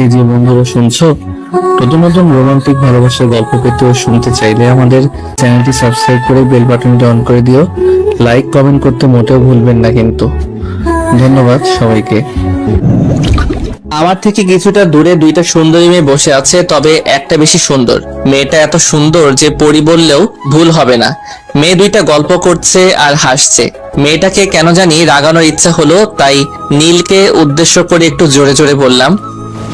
এই যে বন্ধুরা শুনছো, নতুন নতুন রোমান্টিক ভালোবাসার গল্প পেতে ও শুনতে চাইলে আমাদের চ্যানেলটি সাবস্ক্রাইব করে বেল বাটনটি অন করে দিও। লাইক কমেন্ট করতে মোটেও ভুলবেন না কিন্তু। ধন্যবাদ সবাইকে। আমার থেকে কিছুটা দূরে দুইটা সুন্দরী মেয়ে বসে আছে, তবে একটা বেশি সুন্দর। মেয়েটা এত সুন্দর যে পরি বললেও ভুল হবে না। মেয়ে দুইটা গল্প করছে আর হাসছে। মেয়েটাকে কেন জানি রাগানোর ইচ্ছা হলো, তাই নীলকে উদ্দেশ্য করে একটু জোরে জোরে বললাম,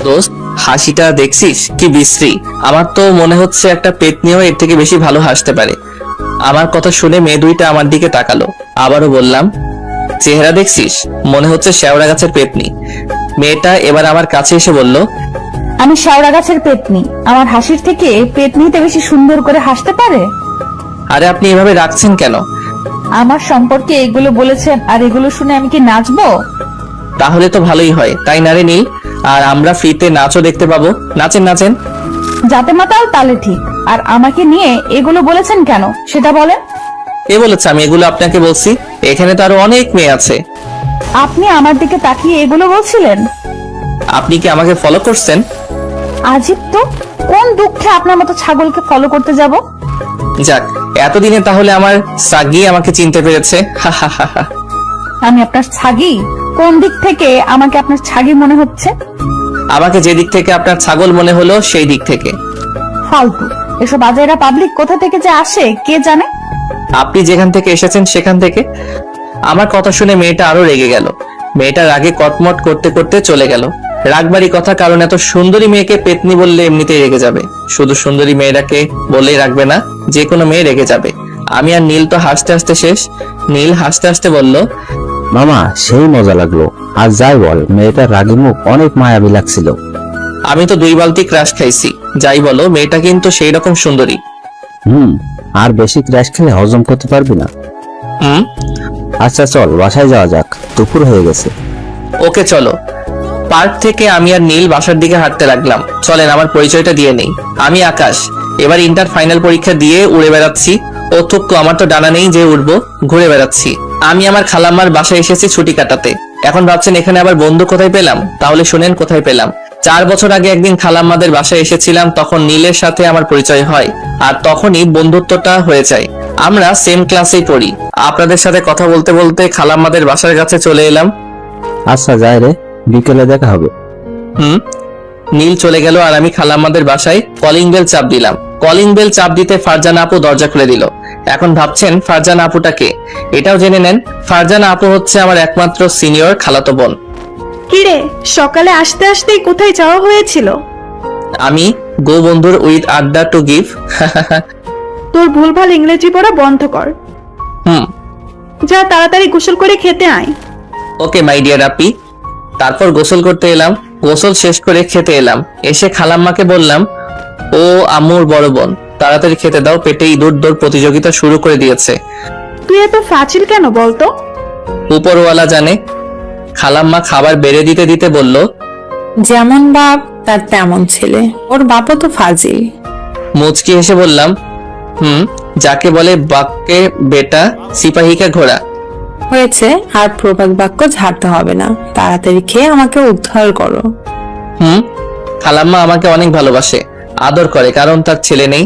দোস্ত হাসিটা দেখছিস কি বিশ্রী। আমার তো মনে হচ্ছে একটা পেতনিও এর থেকে বেশি ভালো হাসতে পারে। আমার কথা শুনে মেয়ে দুইটা আমার দিকে তাকালো। আবারও বললাম, চেহারা দেখছিস, মনে হচ্ছে শেওড়া গাছের পেতনি। মেয়েটা এবার আমার কাছে এসে বলল, আমি শেওড়া গাছের পেতনি, আমার হাসির থেকে পেতনিতে বেশি সুন্দর করে হাসতে পারে? আরে আপনি এভাবে রাখছেন কেন? আমার সম্পর্কে এগুলো বলেছেন আর এগুলো শুনে আমি কি নাচবো? তাহলে তো ভালোই হয়, তাই না রে নীল? আর আমরা ফ্রিতে নাচও দেখতে পাবো। নাচেন নাচেন। যাতে মাতাল তালে ঠিক। আর আমাকে নিয়ে এগুলো বলেছেন কেন সেটা বলেন। কে বলেছে আমি এগুলো আপনাকে বলছি? এখানে তো আরো অনেক মেয়ে আছে। আপনি আমার দিকে তাকিয়ে এগুলো বলছিলেন? আপনি কি আমাকে ফলো করছেন? আজীব তো, কোন দুঃখে আপনার মতো ছাগলকে ফলো করতে যাব? যাক, এতদিনে তাহলে আমার সাগি আমাকে চিনতে পেরেছে। হা হা হা হা। আমি আপনার ছাগি? কোন দিক থেকে আমাকে আপনার ছাগি মনে হচ্ছে? আমাকে যে দিক থেকে আপনার ছাগল মনে হলো সেই দিক থেকে। ফালতু এসব আজাইরা পাবলিক কোথা থেকে যে আসে কে জানে। আপনি যেখান থেকে এসেছেন সেখান থেকে। আমার কথা শুনে মেয়েটা আরো রেগে গেল। মেয়েটা রাগে কটমট করতে করতে চলে গেল। রাগবাড়ি কথা, কারণ এত সুন্দরী মেয়েকে পেতনি বললে এমনিতেই রেগে যাবে। শুধু সুন্দরী মেয়েটাকে বলেই রাখবে না, যে কোনো মেয়ে রেগে যাবে। আমি আর নীল তো হাসতে হাসতে শেষ। নীল হাসতে হাসতে বলল, মামা সেই মজা লাগলো। আর যাই বল, মেয়েটার রাগী মুখ অনেক মায়াবী লাগছিল। আমি তো 2 বালতি ক্রাশ খাইছি। যাই বলো, মেয়েটা কিন্তু সেই রকম সুন্দরী। আর বেশি ক্র্যাশ খেলে হজম করতে পারবি না। হুম, আচ্ছা চল বাসায় যাওয়া যাক, দুপুর হয়ে গেছে। ওকে চলো। পার্ক থেকে আমি আর নীল বাসার দিকে হাঁটতে লাগলাম। চলেন আমার পরিচয়টা দিয়ে নেই। আমি আকাশ, এবার ইন্টার ফাইনাল পরীক্ষা দিয়ে উড়ে বেড়াচ্ছি। ও থুক্কু, আমার তো ডানা নেই যে উড়বো, ঘুরে বেড়াচ্ছি। আমি আমার খালাম্মার বাসায় এসেছি ছুটি কাটাতে। এখন ভাবছেন এখানে আবার বন্ধু কোথায় পেলাম? তাহলে শুনেন কোথায় পেলাম। 4 বছর আগে একদিন খালাম্মাদের বাসায় এসেছিলাম, তখন নীলের সাথে আমার পরিচয় হয়। আর তখনই বন্ধুত্বটা হয়ে যায়। আমরা সেম ক্লাসেই পড়ি। আপনাদের সাথে কথা বলতে বলতে খালাম্মাদের বাসার কাছে চলে এলাম। আচ্ছা যাই রে, বিকেলে দেখা হবে। নীল চলে গেল আর আমি খালাম্মাদের বাসায় কলিং বেল চাপ দিলাম। কলিং বেল চাপ দিতে ফারজানা আপু দরজা খুলে দিল। এখন ভাবছেন ফারজানা আপুটা কে? এটাও জেনে নেন, ফারজানা আপু হচ্ছে আমার একমাত্র সিনিয়র খালাতো বোন। কিরে, সকালে আসতে আসতেই কোথায় যাওয়া হয়েছিল? আমি গো বন্ধুর উইথ আড্ডা টু গিভ। তোর ভুলভাল ইংরেজি পড়া বন্ধ কর। হুম, যা তাড়াতাড়ি গোসল করে খেতে আয়। ওকে মাই ডিয়ার আপি। তারপর গোসল করতে এলাম। গোসল শেষ করে খেতে এলাম। এসে খালাম্মাকে বললাম, ও আম্মুর বড় বোন, তাড়াতাড়ি খেতে দাও, পেটে ইঁদুর দৌড় প্রতিযোগিতা শুরু করে দিয়েছে। তুই এত ফাজিল কেন বলতো? উপরওয়ালা জানে। খালাম্মা খাবার বেড়ে দিতে দিতে বলল, যেমন বাপ তার তেমন ছেলে, ওর বাপও তো ফাজিল। মুচকি হেসে বললাম, যাকে বলে বাক্যে বেটা সিপাহীকে ঘোড়া। হয়েছে, আর প্রবাদ বাক্য ঝাড়তে হবে না, তাড়াতাড়ি খেয়ে আমাকে উদ্ধার করো। খালাম্মা আমাকে অনেক ভালোবাসে, আদর করে, কারণ তার ছেলে নেই।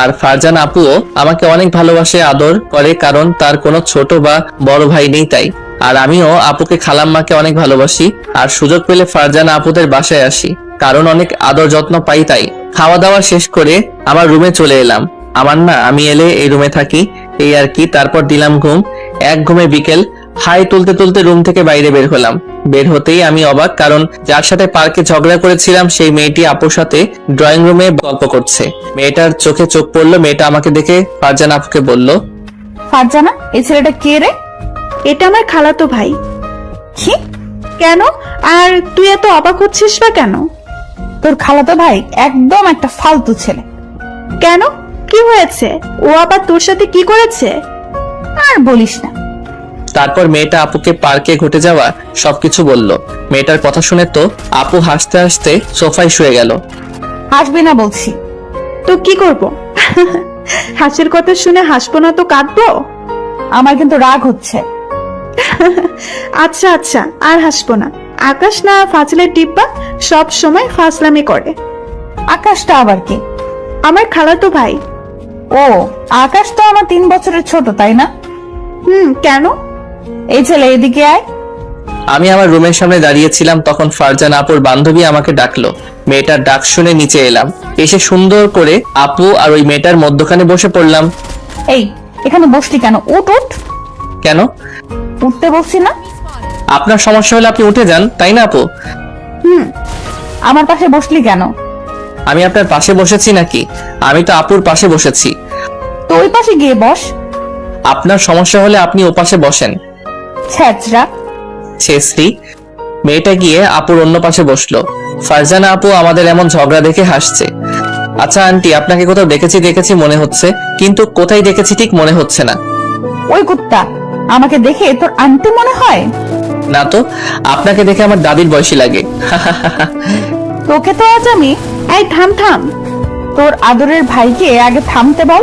আর ফারজান আপুও আমাকে অনেক ভালোবাসে, আদর করে, কারণ তার কোনো ছোট বা বড় ভাই নেই তাই। আর আমিও আপুকে খালাম্মাকে অনেক ভালোবাসি। আর সুযোগ পেলে ফারজানা আপুদের বাসায় আসি, কারণ অনেক আদর যত্ন পাই তাই। খাওয়া দাওয়া শেষ করে আমার রুমে চলে এলাম। আমি এলে এই রুমে থাকি, এই আর কি। তারপর দিলাম ঘুম। এক ঘুমে বিকেল। হাই তুলতে তুলতে রুম থেকে বাইরে বের হলাম। বের হতেই আমি অবাক, কারণ যার সাথে পার্কে ঝগড়া করেছিলাম সেই মেয়েটি আপুর সাথে ড্রয়িং রুমে গল্প করছে। মেয়েটার চোখে চোখ পড়লো। মেয়েটা আমাকে দেখে ফারজানা আপুকে বলল, ফারজানা, এই ছেলেটা কে রে? এটা আমার খালাতো ভাই। কি? কেন? আর তুই এত অবাক হচ্ছিস বা কেন? তোর খালাতো ভাই একদম একটা ফালতু ছেলে। কেন, কি হয়েছে? ও আবার তোর সাথে কি করেছে? আর বলিস না। তারপর মেয়েটা আপুকে পার্কে ঘটে যাওয়া সবকিছু বলল। মেয়েটার কথা শুনে তো আপু হাসতে হাসতে সোফায় শুয়ে গেল। হাসবি না বলছি। তো কি করব? হাসির কথা শুনে হাসবো না তো কাঁদবো? আমার কিন্তু রাগ হচ্ছে। আচ্ছা আচ্ছা, আর হাসবো না। আকাশ না ফাজিলের ডিব্বা সব সময় ফাজলামি করে। আকাশটা আবার কি? আমার খালাতো ভাই। ও, আকাশ তো আমার 3 বছরের ছোট, তাই না? কেন? এই ছেলে, এদিকে আয়। আমি আমার রুমের সামনে দাঁড়িয়েছিলাম, তখন ফারজানা আপুর বান্ধবী আমাকে ডাকলো। মেয়েটার ডাক শুনে নিচে এলাম, এসে সুন্দর করে আপু আর ওই মেয়েটার মধ্যখানে বসে পড়লাম। এই, এখানে বসলি কেন? উঠ উঠ। কেন? উঠতে বলছি না? আপনার সমস্যা হলে আপনি উঠে যান, তাই না আপু? আমার পাশে বসলি কেন? আমি আপনার পাশে বসেছি নাকি? আমি তো আপুর পাশে বসেছি। তো ওই পাশে গিয়ে বস। আপনার সমস্যা হলে আপনি ও পাশে বসেন। ছ্যাচরা। ছেশ্রী। মেয়েটা গিয়ে আপুর অন্য পাশে বসলো। ফারজানা আপু আমাদের এমন ঝগড়া দেখে হাসছে। আচ্ছা আন্টি, আপনাকে কোথাও দেখেছি মনে হচ্ছে, কিন্তু কোথায় দেখেছি ঠিক মনে হচ্ছে না। ওই কুত্তা, আমাকে দেখে তোর আন্টি মনে হয়? না তো, আপনাকে দেখে আমার দাদির বয়সী লাগে। তোকে তো আজ আমি। এই থাম থাম। তোর আদরের ভাইকে আগে থামতে বল।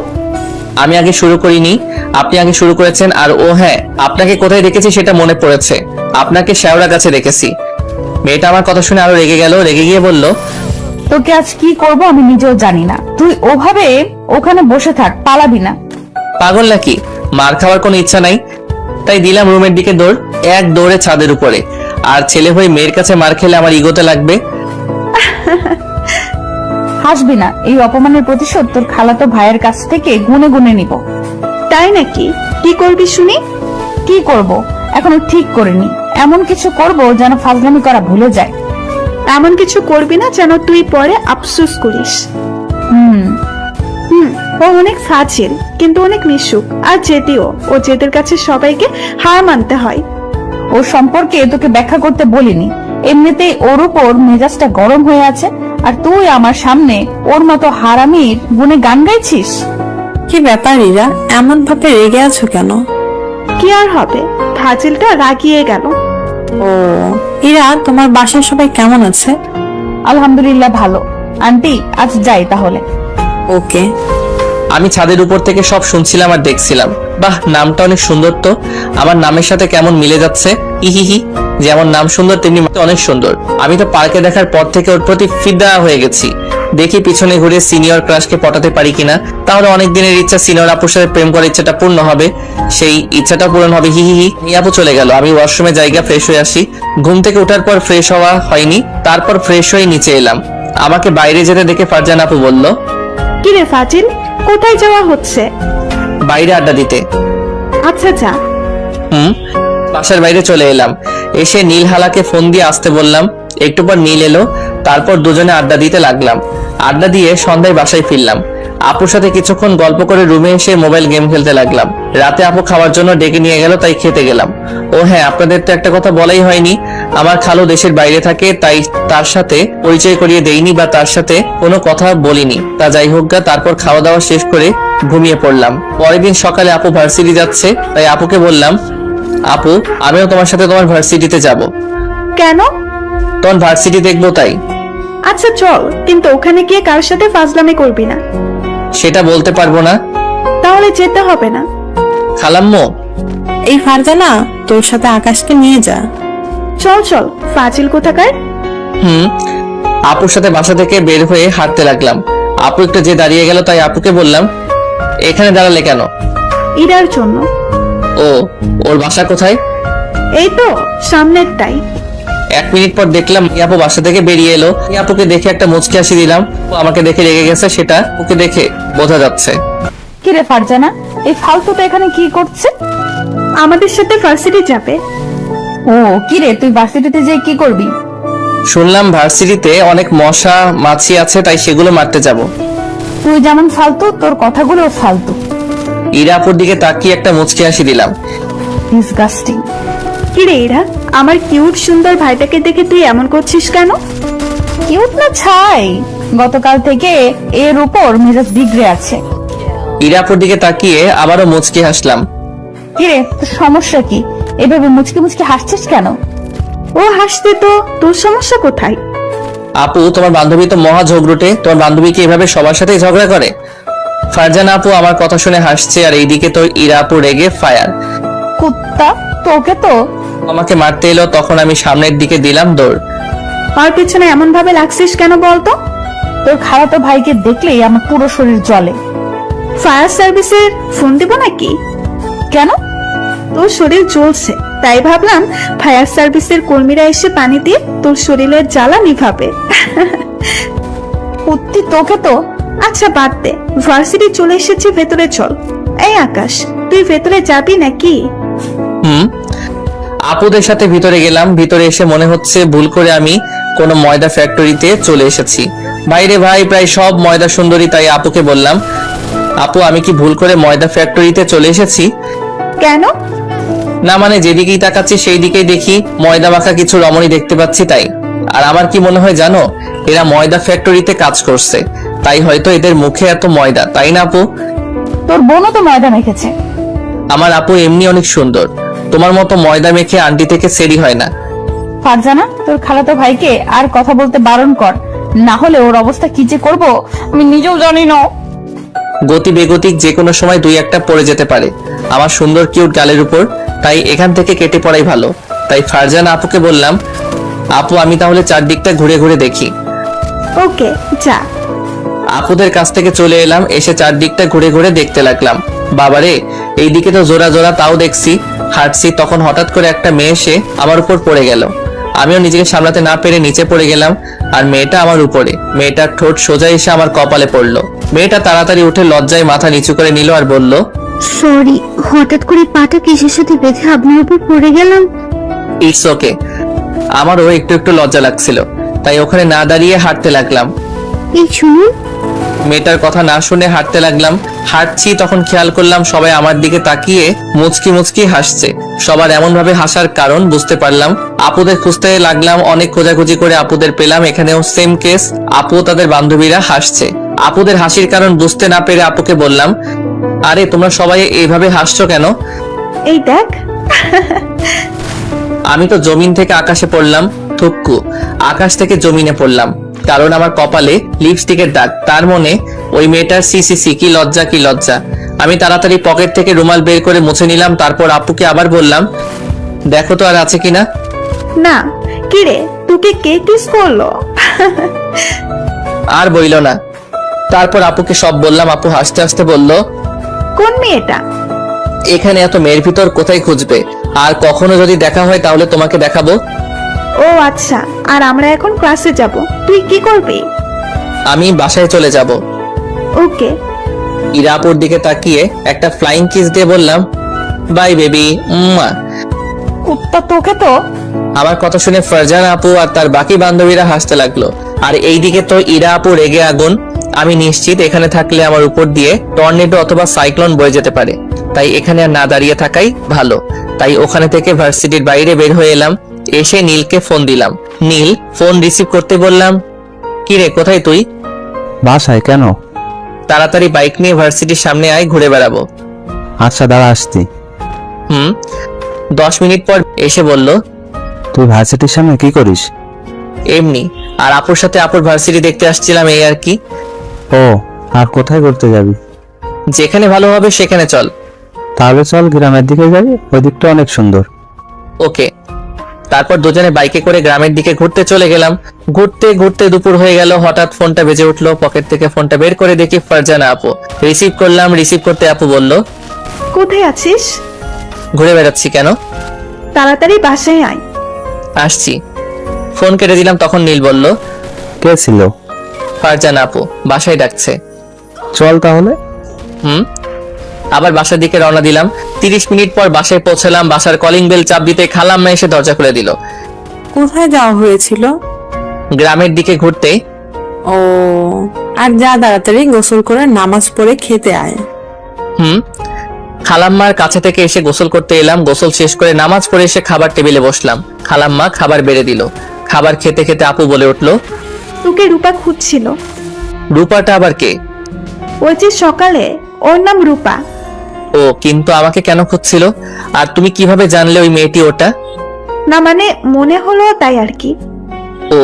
আমি আগে শুরু করিনি, আপনি আগে শুরু করেছেন। আর ও হ্যাঁ, আপনাকে কোথায় দেখেছি সেটা মনে পড়েছে। আপনাকে শেওড়া গাছে দেখেছি। মেয়েটা আমার কথা শুনে আরো রেগে গেল, রেগে গিয়ে বলল, তোকে আজ কি করব আমি নিজেও জানি না। তুই ওভাবে ওখানে বসে থাক, পালাবি না। পাগল নাকি? মার খাওয়ার কোনো ইচ্ছা নাই, তাই দিলাম রুমের দিকে দৌড়। এক দৌড়ে ছাদের উপরে। আর ছেলে হয়ে মেয়ের কাছে মার খেলে আমার ইগোতে লাগবে। হাসবি না, এই অপমানের প্রতিশোধ তোর খালাতো ভাইয়ের কাছ থেকে গুনে গুনে নিব। তাই নাকি? কি করবি শুনি? কি করব এখনো ঠিক করিনি। এমন কিছু করব যেন ফাজলামি করা ভুলে যায়। এমন কিছু করবি না যেন তুই পরে আফসোস করিস। হুম। ও অনেক ফাজিল, কিন্তু অনেক মিশুক আর জেদিও। ও জেদের কাছে সবাইকে হার মানতে হয়। ওর সম্পর্কে তোকে ব্যাখ্যা করতে বলিনি। এমনিতেই ওর উপর মেজাজটা গরম হয়ে আছে, আর তুই আমার সামনে ওর মতো হারামির গুণে গান গাইছিস। কি ব্যাপার ইরা, এমন ভাবে রেগে আছো কেন? কি আর হবে, ফাজিলটা রাগিয়ে গেল। ও ইরা, তোমার বাসায় সবাই কেমন আছে? আলহামদুলিল্লাহ ভালো। আন্টি, আজ যাই তাহলে। ওকে। আমি ছাদের উপর থেকে সব শুনছিলাম আর দেখছিলাম। বাহ, নামটা অনেক সুন্দর তো। আমার নামের সাথে কেমন মিলে যাচ্ছে। ইহিহি, যেমন নাম সুন্দর তেমনি অনেক সুন্দর। আমি তো পার্কে দেখার পর থেকে ওর প্রতি ফিদা হয়ে গেছি। দেখি পিছনে ঘুরে সিনিয়র ক্রাশকে পটাতে পারি কিনা, তাহলে অনেক দিনের ইচ্ছা সিনিয়র আপুর সাথে প্রেম করার ইচ্ছাটা পূর্ণ হবে। সেই ইচ্ছাটা পূরণ হবে। হিহিহি। আপু চলে গেল, আমি ওয়াশরুমে জায়গা ফ্রেশ হয়ে আসি। ঘুম থেকে ওঠার পর ফ্রেশ হওয়া হয়নি, তারপর ফ্রেশ হয়ে নিচে এলাম। আমাকে বাইরে যেতে দেখে ফারজানা আপু বলল, কিরে ফাজিল, কোথায় যাওয়া হচ্ছে? বাইরে আড্ডা দিতে। আচ্ছা যা। বাসার বাইরে চলে এলাম। এসে নীল হালাকে ফোন দিয়ে আসতে বললাম। একটু পর নীল এলো, তারপর দুজনে আড্ডা দিতে লাগলাম। আড্ডা দিয়ে সন্ধ্যায় বাসায় ফিরলাম। আপুর সাথে কিছুক্ষণ গল্প করে রুমে এসে মোবাইল গেম খেলতে লাগলাম। রাতে আপু খাওয়ার জন্য ডেকে নিয়ে গেল, তাই খেতে গেলাম। ও হ্যাঁ, আপনাদের তো একটা কথা বলাই হয়নি। আমার খালু দেশের বাইরে থাকে, তাই তার সাথে পরিচয় করিয়ে দেইনি বা তার সাথে কোনো কথা বলিনি। তা যাই হোক গা, তারপর খাওয়া দাওয়া শেষ করে ঘুমিয়ে পড়লাম। পরের দিন সকালে আপু ভার্সিটি যাচ্ছে, তাই আপুকে বললাম, আপু আমিও তোমার সাথে তোমার ভার্সিটিতে যাব। কেন? তোমার ভার্সিটি দেখবো তাই। আচ্ছা চল, কিন্তু ওখানে গিয়ে কার সাথে ফাজলামি করবি না। সেটা বলতে পারবো না। তাহলে যেতে হবে না। খালাম্মু, এই ফারজানা, তোর সাথে আকাশকে নিয়ে যা। চল চল, ফাজিল কোথাকার। আপুর সাথে বাসা থেকে বের হয়ে হাঁটতে লাগলাম। আপু একটু যে দাঁড়িয়ে গেল, তাই আপুকে বললাম, এখানে দাঁড়ালে কেন? ইরার জন্য। ও, ওর বাসা কোথায়? এই তো সামনেরটাই। 1 মিনিট পর দেখলাম আপু বাসা থেকে বেরিয়ে এলো। আপুকে দেখে একটা মুচকি হাসি দিলাম। ও আমাকে দেখে রেগে গেছে, সেটা ওকে দেখে বোঝা যাচ্ছে। কিরে ফারজানা, এই ফালতুটা এখানে কি করছে? আমাদের সাথে ভার্সিটি যাবে। ও কিরে, তুই ভার্সিটিতে যে কি করবি? শুনলাম ভার্সিটিতে অনেক মশা মাছি আছে, তাই সেগুলো মারতে যাব। তুই যেমন ফালতু, তোর কথাগুলো ফালতু। ইরা আপুর দিকে তাকিয়ে একটা মুচকি হাসি দিলাম। ডিসগাস্টিং। কিরে ইরা, আমার কিউট সুন্দর ভাইটাকে দেখে তুই এমন করছিস কেন? কিউট না ছাই, গতকাল থেকে এর উপর মেজাজ বিগড়ে আছে। ইরা আপুর দিকে তাকিয়ে আবারও মুচকি হাসলাম। কিরে, তোর সমস্যা কি? এভাবে মুচকি মুচকি হাসছিস কেন? ও হাসতে তো, তোর সমস্যা কোথায়? আপু তোমার বান্ধবী তো মহা ঝগড়ুটে। তোমার বান্ধবী কি এভাবে সবার সাথেই ঝগড়া করে? ফারজানা আপু আমার কথা শুনে হাসছে, আর এইদিকে তো ইরা আপু রেগে ফায়ার। কুত্তা, তোকে তো আমাকে মারতে এলো, তখন আমি সামনের দিকে দিলাম দৌড়। ওর পিছনে এমন ভাবে লাগছিস কেন বলতো? তোর খালাতো ভাইকে দেখলেই আমার পুরো শরীর জ্বলে। ফায়ার সার্ভিসের ফোন দিব নাকি? কেন? তোর শরীর জ্বলছে, তাই ভাবলাম ফায়ার সার্ভিসের কর্মীরা এসে পানি দিয়ে তোর শরীরের জ্বালা নিভাবে। সত্যি তোকে তো। আচ্ছা বাদ দে, ভার্সিটি চলে এসেছি, ভেতরে চল। এই আকাশ, তুই ভেতরে যাবি নাকি? আপুদের সাথে ভিতরে গেলাম। ভিতরে এসে মনে হচ্ছে ভুল করে আমি কোনো ময়দা ফ্যাক্টরিতে চলে এসেছি। বাইরে ভাই প্রায় সব ময়দা সুন্দরী, তাই আপুকে বললাম, আপু আমি কি ভুল করে ময়দা ফ্যাক্টরিতে চলে এসেছি? কেন? না মানে যেদিকেই তাকাচ্ছি সেই দিকেই দেখি ময়দা মাখা কিছু রমণী দেখতে পাচ্ছি তাই। আর আমার কি মনে হয় জানো, এরা ময়দা ফ্যাক্টরিতে কাজ করছে, তাই হয়তো এদের মুখে এত ময়দা, তাই না আপু? তোর বোনও তো ময়দা মেখেছে। আমার আপু এমনি অনেক সুন্দর, তোমার মতো ময়দা মেখে আন্টি থেকে সেরি হয় না। ফারজানা, তোর খালাতো ভাইকে আর কথা বলতে বারণ কর, না হলে ওর অবস্থা কি যে করবো আমি নিজেও জানি না। গতি বেগতিক যে কোনো সময় দুই একটা পড়ে যেতে পারে আমার সুন্দর কিউট গালের উপর, তাই এখান থেকে কেটে পড়াই ভালো। তাই ফারজানা আপুকে বললাম, আপু আমি তাহলে চারদিকটা ঘুরে ঘুরে দেখি। ওকে যা। আপুদের কাছ থেকে চলে এলাম, এসে চারদিকটা ঘুরে ঘুরে দেখতে লাগলাম। বাবারে, এইদিকে তো জোড়া জোড়া তাও দেখছি। হাঁটছি, তখন হঠাৎ করে একটা মেয়ে এসে আমার উপর পড়ে গেল। আমিও নিজেকে সামলাতে না পেরে নিচে পড়ে গেলাম, আর মেয়েটা আমার উপরে। মেয়েটার ঠোঁট সোজা এসে আমার কপালে পড়লো। মেয়েটা তাড়াতাড়ি উঠে লজ্জায় মাথা নিচু করে নিল আর বলল, সরি, হঠাৎ করে পাটা কিসের সাথে বেঁধে আপনার উপর পড়ে গেলাম। It's okay. আমারও একটু একটু লজ্জা লাগছিল, তাই ওখানে না দাঁড়িয়ে হাঁটতে লাগলাম। এই শুনুন। মেয়েটার কথা না শুনে হাঁটতে লাগলাম। হাঁটছি, তখন খেয়াল করলাম সবাই আমার দিকে তাকিয়ে মুচকি মুচকি হাসছে। সবার এমন ভাবে হাসার কারণ বুঝতে পারলাম। আপুদের খুঁজতে লাগলাম, অনেক খোঁজাখুঁজি করে আপুদের পেলাম। এখানেও সেম কেস, আপু তাদের বান্ধবীরা হাসছে। আপুদের হাসির কারণ বুঝতে না পেরে আপুকে বললাম, আরে তোমরা সবাই এইভাবে হাসছো কেন? এই দেখ। আমি তো জমিন থেকে আকাশে পড়লাম। থুক্কু, আকাশ থেকে জমিনে পড়লাম, কারণ আমার কপালে লিপস্টিকের দাগ। তার মনে ওই মেয়েটার সিসিসি, কি লজ্জা কি লজ্জা। আমি তাড়াতাড়ি পকেট থেকে রুমাল বের করে মুছে নিলাম। তারপর আপুকে আবার বললাম, দেখো তো আর আছে কিনা। না, কিরে তোকে কে কিস করলো? আর বইল না। তারপর আপুকে সব বললাম। আপু হাসতে হাসতে বলল, কোন মেয়েটা? এখানে এত মেয়ের ভিতর কোথায় খুঁজবে, আর কখনো যদি দেখা হয় তাহলে তোমাকে দেখাবো। ও আচ্ছা, আর আমরা এখন ক্লাসে যাব, তুই কি করবি? আমি বাসায় চলে যাব। ওকে। ইরা আপুর দিকে তাকিয়ে একটা ফ্লাইং কিস দিয়ে বললাম, বাই বেবি। কুত্তা তোকে তো। আমার কথা শুনে ফারজানা আপু আর তার বাকি বান্ধবীরা হাসতে লাগলো। আর এইদিকে তো ইরা আপু রেগে আগুন। আমি নিশ্চিত এখানে থাকলে আমার উপর দিয়ে টর্নেডো অথবা সাইক্লোন বয়ে যেতে পারে, তাই এখানে আর না দাঁড়িয়ে থাকাই ভালো। তাই ওখানে থেকে ভার্সিটির বাইরে বের হয়ে এলাম। এসে নীলকে ফোন দিলাম। নীল ফোন রিসিভ করতে বললাম, কিরে কোথায় তুই? বাসায়। কেন? তাড়াতাড়ি বাইক নিয়ে ভার্সিটির সামনে আয়, ঘুরে বেড়াবো। আচ্ছা দাঁড়া, আসছি। 10 মিনিট পর এসে বলল, তুই ভার্সিটির সামনে কি করিস? এমনি। আর আপুর সাথে আপুর ভার্সিটি দেখতে আসছিলাম, এই আর কি। ও, আর কোথায় ঘুরতে যাবি? যেখানে ভালো হবে সেখানে চল। তাহলে চল গ্রামের দিকে যাবি, ওই দিকটা অনেক সুন্দর। ওকে। তারপর দুজনে বাইকে করে গ্রামের দিকে ঘুরতে চলে গেলাম। ঘুরতে ঘুরতে দুপুর হয়ে গেল। হঠাৎ ফোনটা বেজে উঠলো। পকেট থেকে ফোনটা বের করে দেখি ফারজানা আপু। রিসিভ করলাম। রিসিভ করতে আপু বলল, কোথায় আছিস? ঘুরে বেড়াচ্ছি। কেন? তাড়াতাড়ি বাসায় আয়। আসছি। ফোন কেটে দিলাম। তখন নীল বলল, কে ছিল? ফারজানা আপু বাসায় ডাকছে। চল তাহলে। আবার বাসার দিকে রওনা দিলাম। 30 মিনিট পর বাসায় পৌঁছলাম। বাসার কলিং বেল চাপ দিতে খালাম্মা এসে দরজা খুলে দিল। কোথায় যাওয়া হয়েছিল? গ্রামের দিকে ঘুরতে। ও, আর যা তাড়াতাড়ি গোসল করে নামাজ পড়ে খেতে আয়। খালাম্মার কাছে থেকে এসে গোসল করতে এলাম। গোসল শেষ করে নামাজ পড়ে এসে খাবার টেবিলে বসলাম। খালাম্মা খাবার বেড়ে দিল। খাবার খেতে খেতে আপু বলে উঠলো, তোকে রূপা খুঁজছিল। রূপাটা আবার কে? ওই যে সকালে, ওর নাম রূপা। ও, কিন্তু আমাকে কেন খুঁজছিল? আর তুমি কিভাবে জানলে ওই মেয়েটি ওটা? না মানে মনে হলো তাই আর কি। ও,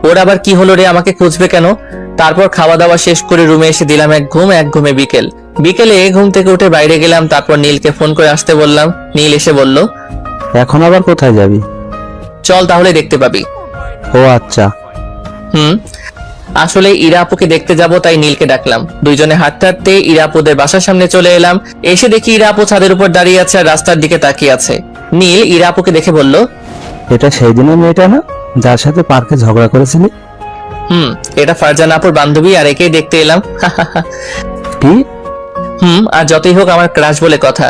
ওর আবার কি হলো রে, আমাকে খুঁজবে কেন? তারপর খাওয়া দাওয়া শেষ করে রুমে এসে দিলাম এক ঘুম। এক ঘুমে বিকেল। বিকেলে ঘুম থেকে উঠে বাইরে গেলাম, তারপর নীলকে ফোন করে আসতে বললাম। নীল এসে বলল, এখন আবার কোথায় যাবি? চল তাহলে দেখতে পাবি। ও আচ্ছা। আসলে ইরা আপুকে দেখতে যাব, তাই নীলকে ডাকলাম। দুইজনে হাঁটতে হাঁটতে ইরা আপুদের বাসার সামনে চলে এলাম। এসে দেখি ইরা আপু ছাদের উপর দাঁড়িয়ে আছে আর রাস্তার দিকে তাকিয়ে আছে। নীল ইরা আপুকে দেখে বলল, এটা সেই দিনের মেয়েটা না যার সাথে পার্কে ঝগড়া করেছিলি? এটা ফারজানা আপুর বান্ধবী, আর একেই দেখতে এলাম। কি? আর যতই হোক আমার ক্রাশ বলে কথা,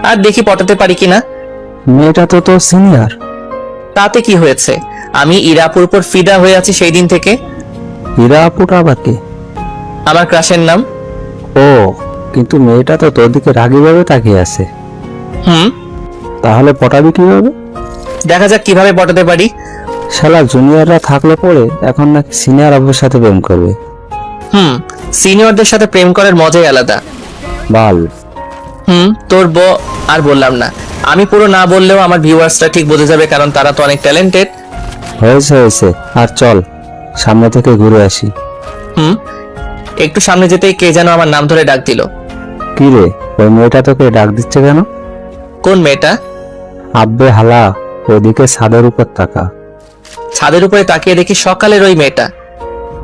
আর দেখি পটাতে পারি কিনা। মেয়েটা তো তোর সিনিয়র। তাতে কি হয়েছে? আমি ইরা আপুর উপর ফিদা হয়ে আছি সেই দিন থেকে। হীরা আপুটা আবার কে? আমার ক্রাশের নাম। ও, কিন্তু মেয়েটা তো তোর দিকে রাগীভাবে তাকিয়ে আছে। তাহলে পটাবি কিভাবে? দেখা যাক কিভাবে পটাতে পারি। শালা জুনিয়ররা থাকলে পরে এখন নাকি সিনিয়র আপুর সাথে প্রেম করবে। সিনিয়রদের সাথে প্রেম করার মজাই আলাদা। বাল। তোর আর বললাম না। আমি পুরো না বললেও আমার ভিউয়ার্সরা ঠিক বুঝে যাবে, কারণ তারা তো অনেক ট্যালেন্টেড। হয়েছে, আর চল সামনে থেকে ঘুরে আসি। একটু সামনে যেতেই কে যেন আমার নাম ধরে ডাক দিল। কি রে, ওই মেয়েটা তোকে ডাক দিচ্ছে কেন? কোন মেয়েটা? আব্বে হালা, ওদিকে ছাদের উপর তাকা। ছাদের উপরে তাকিয়ে দেখি সকালের ওই মেয়েটা।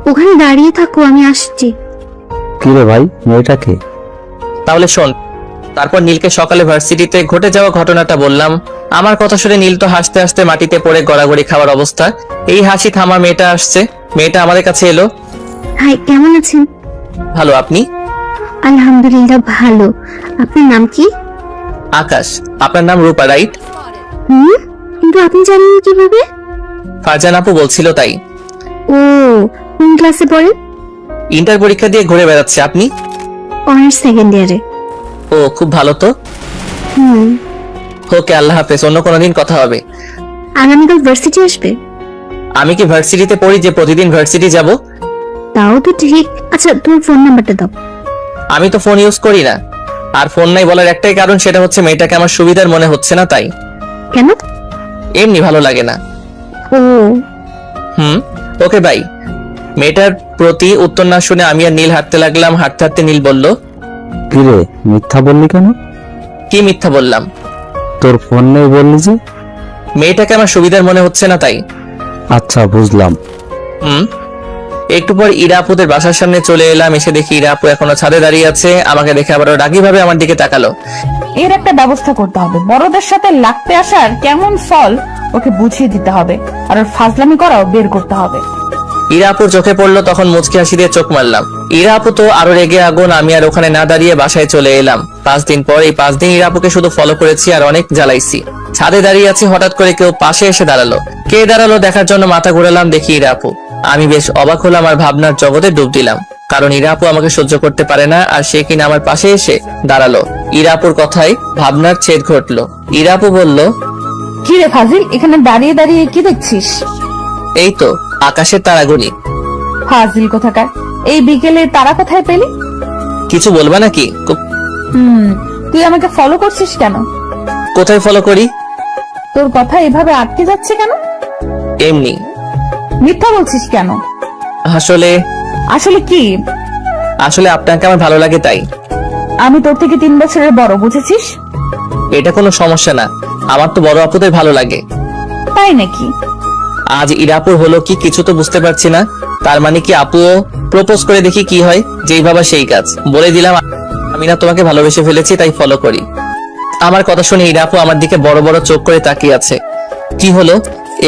ওখানে দাঁড়িয়ে থাকো, আমি আসছি। কি রে ভাই, মেয়েটা কে? তাহলে শোন। তারপর নীলকে সকালে ভার্সিটিতে ঘটে যাওয়া ঘটনাটা বললাম। আমার কথা শুনে নীল তো হাসতে হাসতে মাটিতে পড়ে গড়াগড়ি খাওয়ার অবস্থা। এই হাসি থামা মেয়েটা আসছে। মেয়েটা আমাদের কাছে এলো। হাই, কেমন আছেন? ভালো, আপনি? আলহামদুলিল্লাহ ভালো। আপনার নাম কি? আকাশ। আপনার নাম রূপা, রাইট? কিন্তু আপনি জানেন কিভাবে? ফারজানা আপু বলছিল তাই। ও, কোন ক্লাসে পড়েন? ইন্টার পরীক্ষা দিয়ে ঘুরে বেড়াচ্ছে। আপনি? অনার্স সেকেন্ড ইয়ারে। ও, খুব ভালো তো। ওকে, আল্লাহ হাফেজ, অন্য কোনোদিন কথা হবে। আগামীকাল ভার্সিটি আসবে? আমি কি ভার্সিটিতে পড়ি যে প্রতিদিন ভার্সিটি যাব? তাও তো ঠিক। আচ্ছা, তোমার ফোন নাম্বারটা দাও। আমি তো ফোন ইউজ করি না। আর ফোন নাই বলার একটাই কারণ, সেটা হচ্ছে মেয়েটাকে আমার সুবিধার মনে হচ্ছে না, তাই। কেন? এমনি ভালো লাগে না। ও, ওকে বাই। মেয়েটার প্রতি উত্তর না শুনে আমি আর নীল হাঁটতে লাগলাম। হাঁটতে হাঁটতে নীল বলল, কি রে, মিথ্যা বললি কেন? কি মিথ্যা বললাম? তোর ফোন নেই বললি যে। মেয়েটাকে আমার সুবিধার মনে হচ্ছে না, তাই। আচ্ছা, বুঝলাম। একটু পর ইরা আপুদের বাসার সামনে চলে এলাম। এসে দেখি ইরা আপু এখনো ছাদে দাঁড়িয়ে আছে। আমাকে দেখে আবারও রাগী ভাবে আমার দিকে তাকালো। এর একটা ব্যবস্থা করতে হবে। বড়দের সাথে লাগতে আসার কেমন ফল ওকে বুঝিয়ে দিতে হবে, আর ওর ফাজলামি করাও বের করতে হবে। ইরা আপুর চোখে পড়লো, তখন মুচকি হাসি দিয়ে চোখ মারলাম। ইরা আপু তো আরো রেগে আগুন। আমি আর ওখানে না দাঁড়িয়ে বাসায় চলে এলাম। 5 দিন পর, এই 5 দিন ইরা আপুকে শুধু ফলো করেছি আর অনেক জ্বালাইছি। ছাদে দাঁড়িয়ে আছি, হঠাৎ করে কেউ পাশে এসে দাঁড়ালো। কে দাঁড়ালো দেখার জন্য মাথা ঘুরালাম, দেখি ইরা আপু। আমি বেশ অবাক হলাম আর ভাবনার জগতে ডুব দিলাম, কারণ ইরা আপু আমাকে সহ্য করতে পারে না, আর সে কিনা আমার পাশে এসে দাঁড়ালো। ইরা আপুর কথায় ভাবনার ছেদ ঘটলো। ইরা আপু বলল, কি রে ফাজিল, এখানে দাঁড়িয়ে দাঁড়িয়ে কি দেখছিস? এই তো আকাশের তারাগুনি। ফাজিল কোথাকার, এই বিকেলে তারা কোথায় পেলি? কিছু বলবা নাকি? তুই আমাকে ফলো করছিস কেন? কোথায় ফলো করি? তোর কথা এভাবে আটকে যাচ্ছে কেন? এমনি। মিথ্যা বলছিস কেন? আসলে কি? আসলে আপনাকে আমার ভালো লাগে, তাই। আমি তোর থেকে 3 বছরের বড়, বুঝেছিস? এটা কোনো সমস্যা না, আমার তো বড় আপুদের ভালো লাগে। তাই নাকি? আজ ইরাপুর হলো কি কিছু তো বুঝতে পারছি না। তার মানে কি আপুও প্রপোজ করে দেখি কি হয়। যেই ভাবা সেই কাজ। বলে দিলাম আমি না তোমাকে ভালোবেসে ফেলেছি, তাই ফলো করি। আমার কথা শুনে ইরাপু আমার দিকে বড় বড় চোখ করে তাকিয়ে আছে। কি হলো,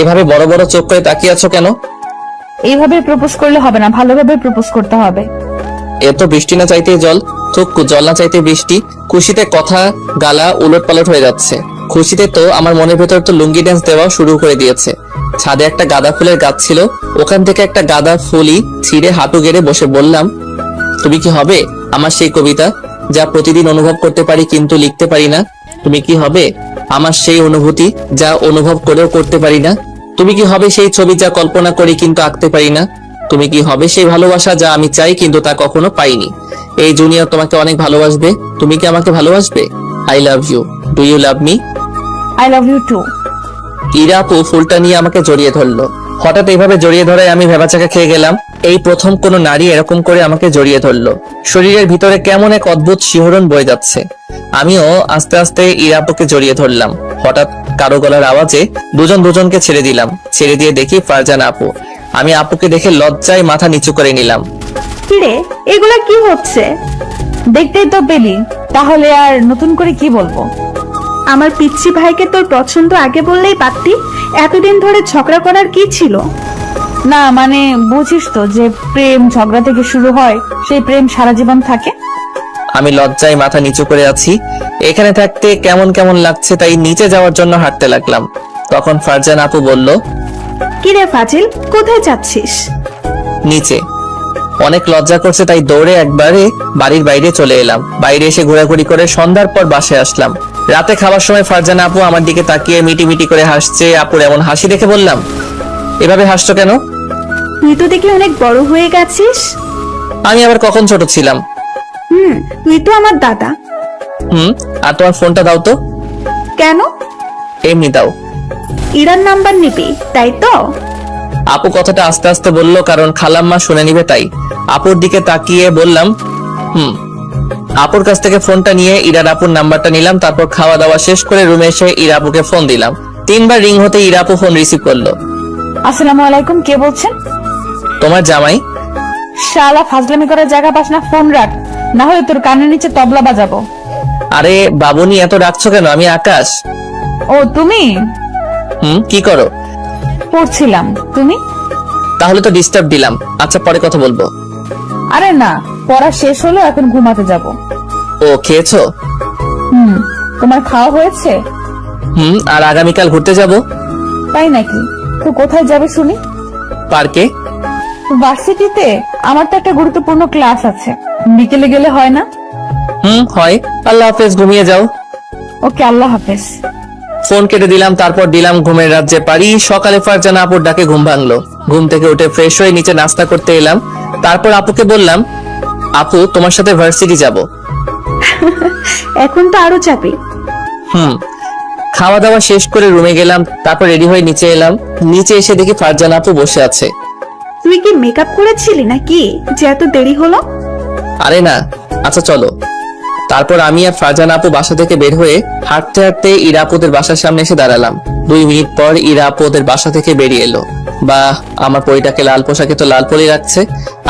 এভাবে বড় বড় চোখ করে তাকিয়ে আছো কেন? এইভাবে প্রপোজ করলে হবে না, ভালোভাবে প্রপোজ করতে হবে। এত বৃষ্টি না চাইতে জল, থুকু জল না চাইতে বৃষ্টি। খুশিতে কথা গালা উলট পালট হয়ে যাচ্ছে। খুশিতে তো আমার মনের ভেতর তো লুঙ্গি ড্যান্স দেওয়া শুরু করে দিয়েছে। ছাদে একটা গাঁদা ফুলের গাছ ছিল, ওখান থেকে একটা গাঁদা ফুলই ছিঁড়ে হাঁটু গেড়ে বসে বললাম, তুমি কি হবে আমার সেই কবিতা যা প্রতিদিন অনুভব করতে পারি কিন্তু লিখতে পারি না? তুমি কি হবে আমার সেই অনুভূতি যা অনুভব করেও করতে পারি না? তুমি কি হবে সেই ছবি যা কল্পনা করি কিন্তু আঁকতে পারি না? তুমি কি হবে সেই ভালোবাসা যা আমি চাই কিন্তু তা কখনো পাইনি? এই জুনিয়র তোমাকে অনেক ভালোবাসবে। তুমি কি আমাকে ভালোবাসবে? I love you. Do you love me? I love you too. Ira আপু ফুলটা নিয়ে আমাকে জড়িয়ে ধরলো। হঠাৎ এইভাবে জড়িয়ে ধরায় আমি ভেবাচাকা খেয়ে গেলাম। এই প্রথম কোনো নারী এরকম করে আমাকে জড়িয়ে ধরলো। শরীরের ভিতরে কেমন এক অদ্ভুত শিহরণ বয়ে যাচ্ছে। আমিও আস্তে আস্তে ইরাপুকে জড়িয়ে ধরলাম। হঠাৎ কারো গলার আওয়াজে দুজন দুজনকে ছেড়ে দিলাম। ছেড়ে দিয়ে দেখি ফারজানা আপু। আমি আপুকে দেখে লজ্জায় মাথা নিচু করে নিলাম। কিরে, এগুলা কি হচ্ছে? দেখতেই তো পেলি, তাহলে আর নতুন করে কি বলবো? আমার পিচ্ছি ভাইকে তোর পছন্দ আগে বললেই পারতি। এতদিন ধরে ঝগড়া করার কি ছিল? না মানে বুঝিস তো যে প্রেম ঝগড়া থেকে শুরু হয়, সেই প্রেম সারা জীবন থাকে। আমি লজ্জায় মাথা নিচু করে আছি। এখানে থাকতে কেমন কেমন লাগছে, তাই নিচে যাওয়ার জন্য হাঁটতে লাগলাম। তখন ফারজানা আপু বলল, কিরে ফাজিল, কোথায় যাচ্ছিস? নিচে। অনেক লজ্জা করছে, তাই দৌড়ে একবারে বাড়ির বাইরে চলে এলাম। বাইরে এসে ঘোরাঘুরি করে সন্ধ্যার পর বাসায় আসলাম। রাতে খাবার সময় ফারজানা আপু আমার দিকে তাকিয়ে মিটি মিটি করে হাসছে। আপুর এমন হাসি দেখে বললাম, এভাবে হাসছো কেন? তুই তো দেখি অনেক বড় হয়ে গেছিস। আমি আবার কখন ছোট ছিলাম? তুই তো আমার দাদা। আর তোমার ফোনটা দাও তো। কেন? এমনি দাও। ইরার নাম্বার নিবি তাই তো? আপু কথাটা আস্তে আস্তে বললো, কারণ খালাম্মা শুনে নিবে তাই। আপুর দিকে তাকিয়ে বললাম, আপুর কাছ থেকে ফোনটা নিয়ে ইরার আপুর নাম্বারটা নিলাম। তারপর খাওয়া দাওয়া শেষ করে রুমে এসে ইরা আপুকে ফোন দিলাম। 3 বার রিং হতে ইরা আপু ফোন রিসিভ করলো। আসসালামু আলাইকুম, কে বলছেন? তোমার জামাই। শালা ফাজলামি করার জায়গা পাস না, ফোন রাখ, না হলে তোর কানের নিচে তবলা বাজাবো। আরে বাবুনি, এত রাখছো কেন? আমি আকাশ। ও তুমি? কি করো? পড়ছিলাম। তুমি? তাহলে তো ডিস্টার্ব দিলাম। আচ্ছা, পরে কথা বলবো। আরে না, পড়া শেষ হলো, এখন ঘুমাতে যাব। ও, খেয়েছো? তোমার খাওয়া হয়েছে? আর আগামীকাল ঘুরতে যাব। তাই নাকি? তো কোথায় যাবে শুনি? পার্কে। ভার্সিটিতে? আমার তো একটা গুরুত্বপূর্ণ ক্লাস আছে, বিকেলে গেলে হয় না? হয়। আল্লাহ হাফেজ, ঘুমিয়ে যাও। ওকে, আল্লাহ হাফেজ। ফোন কেটে দিলাম। তারপর দিলাম ঘুমের রাজ্যে পারি। সকালে ফারজানা আপুর ডাকে ঘুম ভাঙলো। ঘুম থেকে উঠে ফ্রেশ হয়ে নিচে নাস্তা করতে এলাম। তারপর আপুকে বললাম, আপু তোমার সাথে ভার্সিটি যাব। এখন তো আরো যাবি। খাওয়া দাওয়া শেষ করে রুমে গেলাম। তারপর রেডি হয়ে নিচে এলাম। নিচে এসে দেখি ফারজানা আপু বসে আছে। তুই কি মেকআপ করেছিলি নাকি যে এত দেরি হলো? আরে না। আচ্ছা চলো। তারপর আমি আর ফারজানা আপু বাসা থেকে বের হয়ে হাঁটতে হাঁটতে ইরা আপুদের বাসার সামনে এসে দাঁড়ালাম। 2 মিনিট পর ইরা আপু ওদের বাসা থেকে বেরিয়ে এলো। বা আমার পরিটাকে লাল পোশাকে তো লাল পরি রাখছে।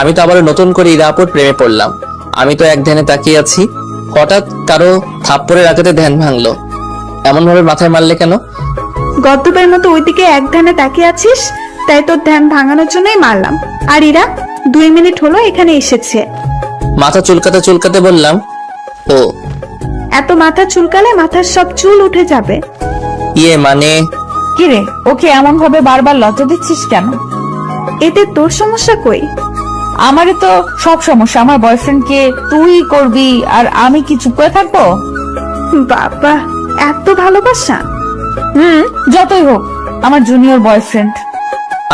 আমি তো আবার নতুন করে ইরা আপুর প্রেমে পড়লাম। আমি তো এক ধ্যানে তাকিয়ে আছি। হঠাৎ কারো থাপ্পড়ের আঘাতে ধ্যান ভাঙলো। এমন ভাবে মাথায় মারলে কেন? গদ্দপের মতো ওইদিকে এক ধ্যানে তাকিয়ে আছিস, তাই তোর ধ্যান ভাঙানোর জন্যই মারলাম। আর ইরা 2 মিনিট হলো এখানে এসেছে। মাথা চুলকাতে চুলকাতে বললাম, ও। এত মাথা চুলকালে মাথার সব চুল উঠে যাবে। মানে? কিরে, ওকে এমন ভাবে বারবার লজ্জা দিচ্ছিস কেন? এতে তোর সমস্যা কই? আমারই তো সব সমস্যা। আমার বয়ফ্রেন্ডকে তুই করবি আর আমি কি চুপ করে থাকবো? বাবা, এত ভালোবাসা? যতই হোক, আমার জুনিয়র বয়ফ্রেন্ড।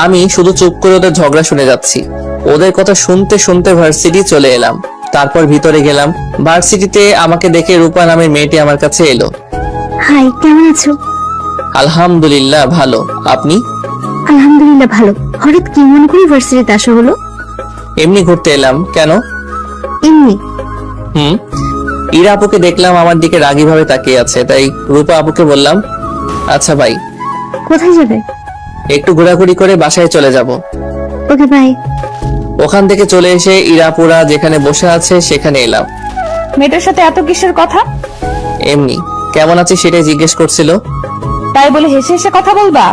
আমি শুধু চুপ করে ওদের ঝগড়া শুনে যাচ্ছি। ওদের কথা শুনতে শুনতে ভার্সিটি চলে এলাম। তারপর ভিতরে গেলাম। ভার্সিটিতে আমাকে দেখে রূপা নামের মেয়েটি আমার কাছে এলো। হাই, কেমন আছো? আলহামদুলিল্লাহ ভালো। আপনি? আলহামদুলিল্লাহ ভালো। হঠাৎ কি মনে করে ভার্সিটিতে আসা হলো? এমনি ঘুরতে এলাম। কেন? এমনি। ইরা আপুকে দেখলাম আমার দিকে রাগী ভাবে তাকিয়ে আছে, তাই রূপা আপুকে বললাম, আচ্ছা ভাই। কোথায় যাবে? একটু ঘোরাঘুরি করে বাসায় চলে যাব। Okay bye. ওখান থেকে চলে এসে ইরাপুরা যেখানে বসে আছে সেখানে এলাম। মেয়েটার সাথে এত কিসের কথা? এমনি। কেমন আছে সেটাই জিজ্ঞেস করছিল। তাই বলে হেসে হেসে কথা বলবা?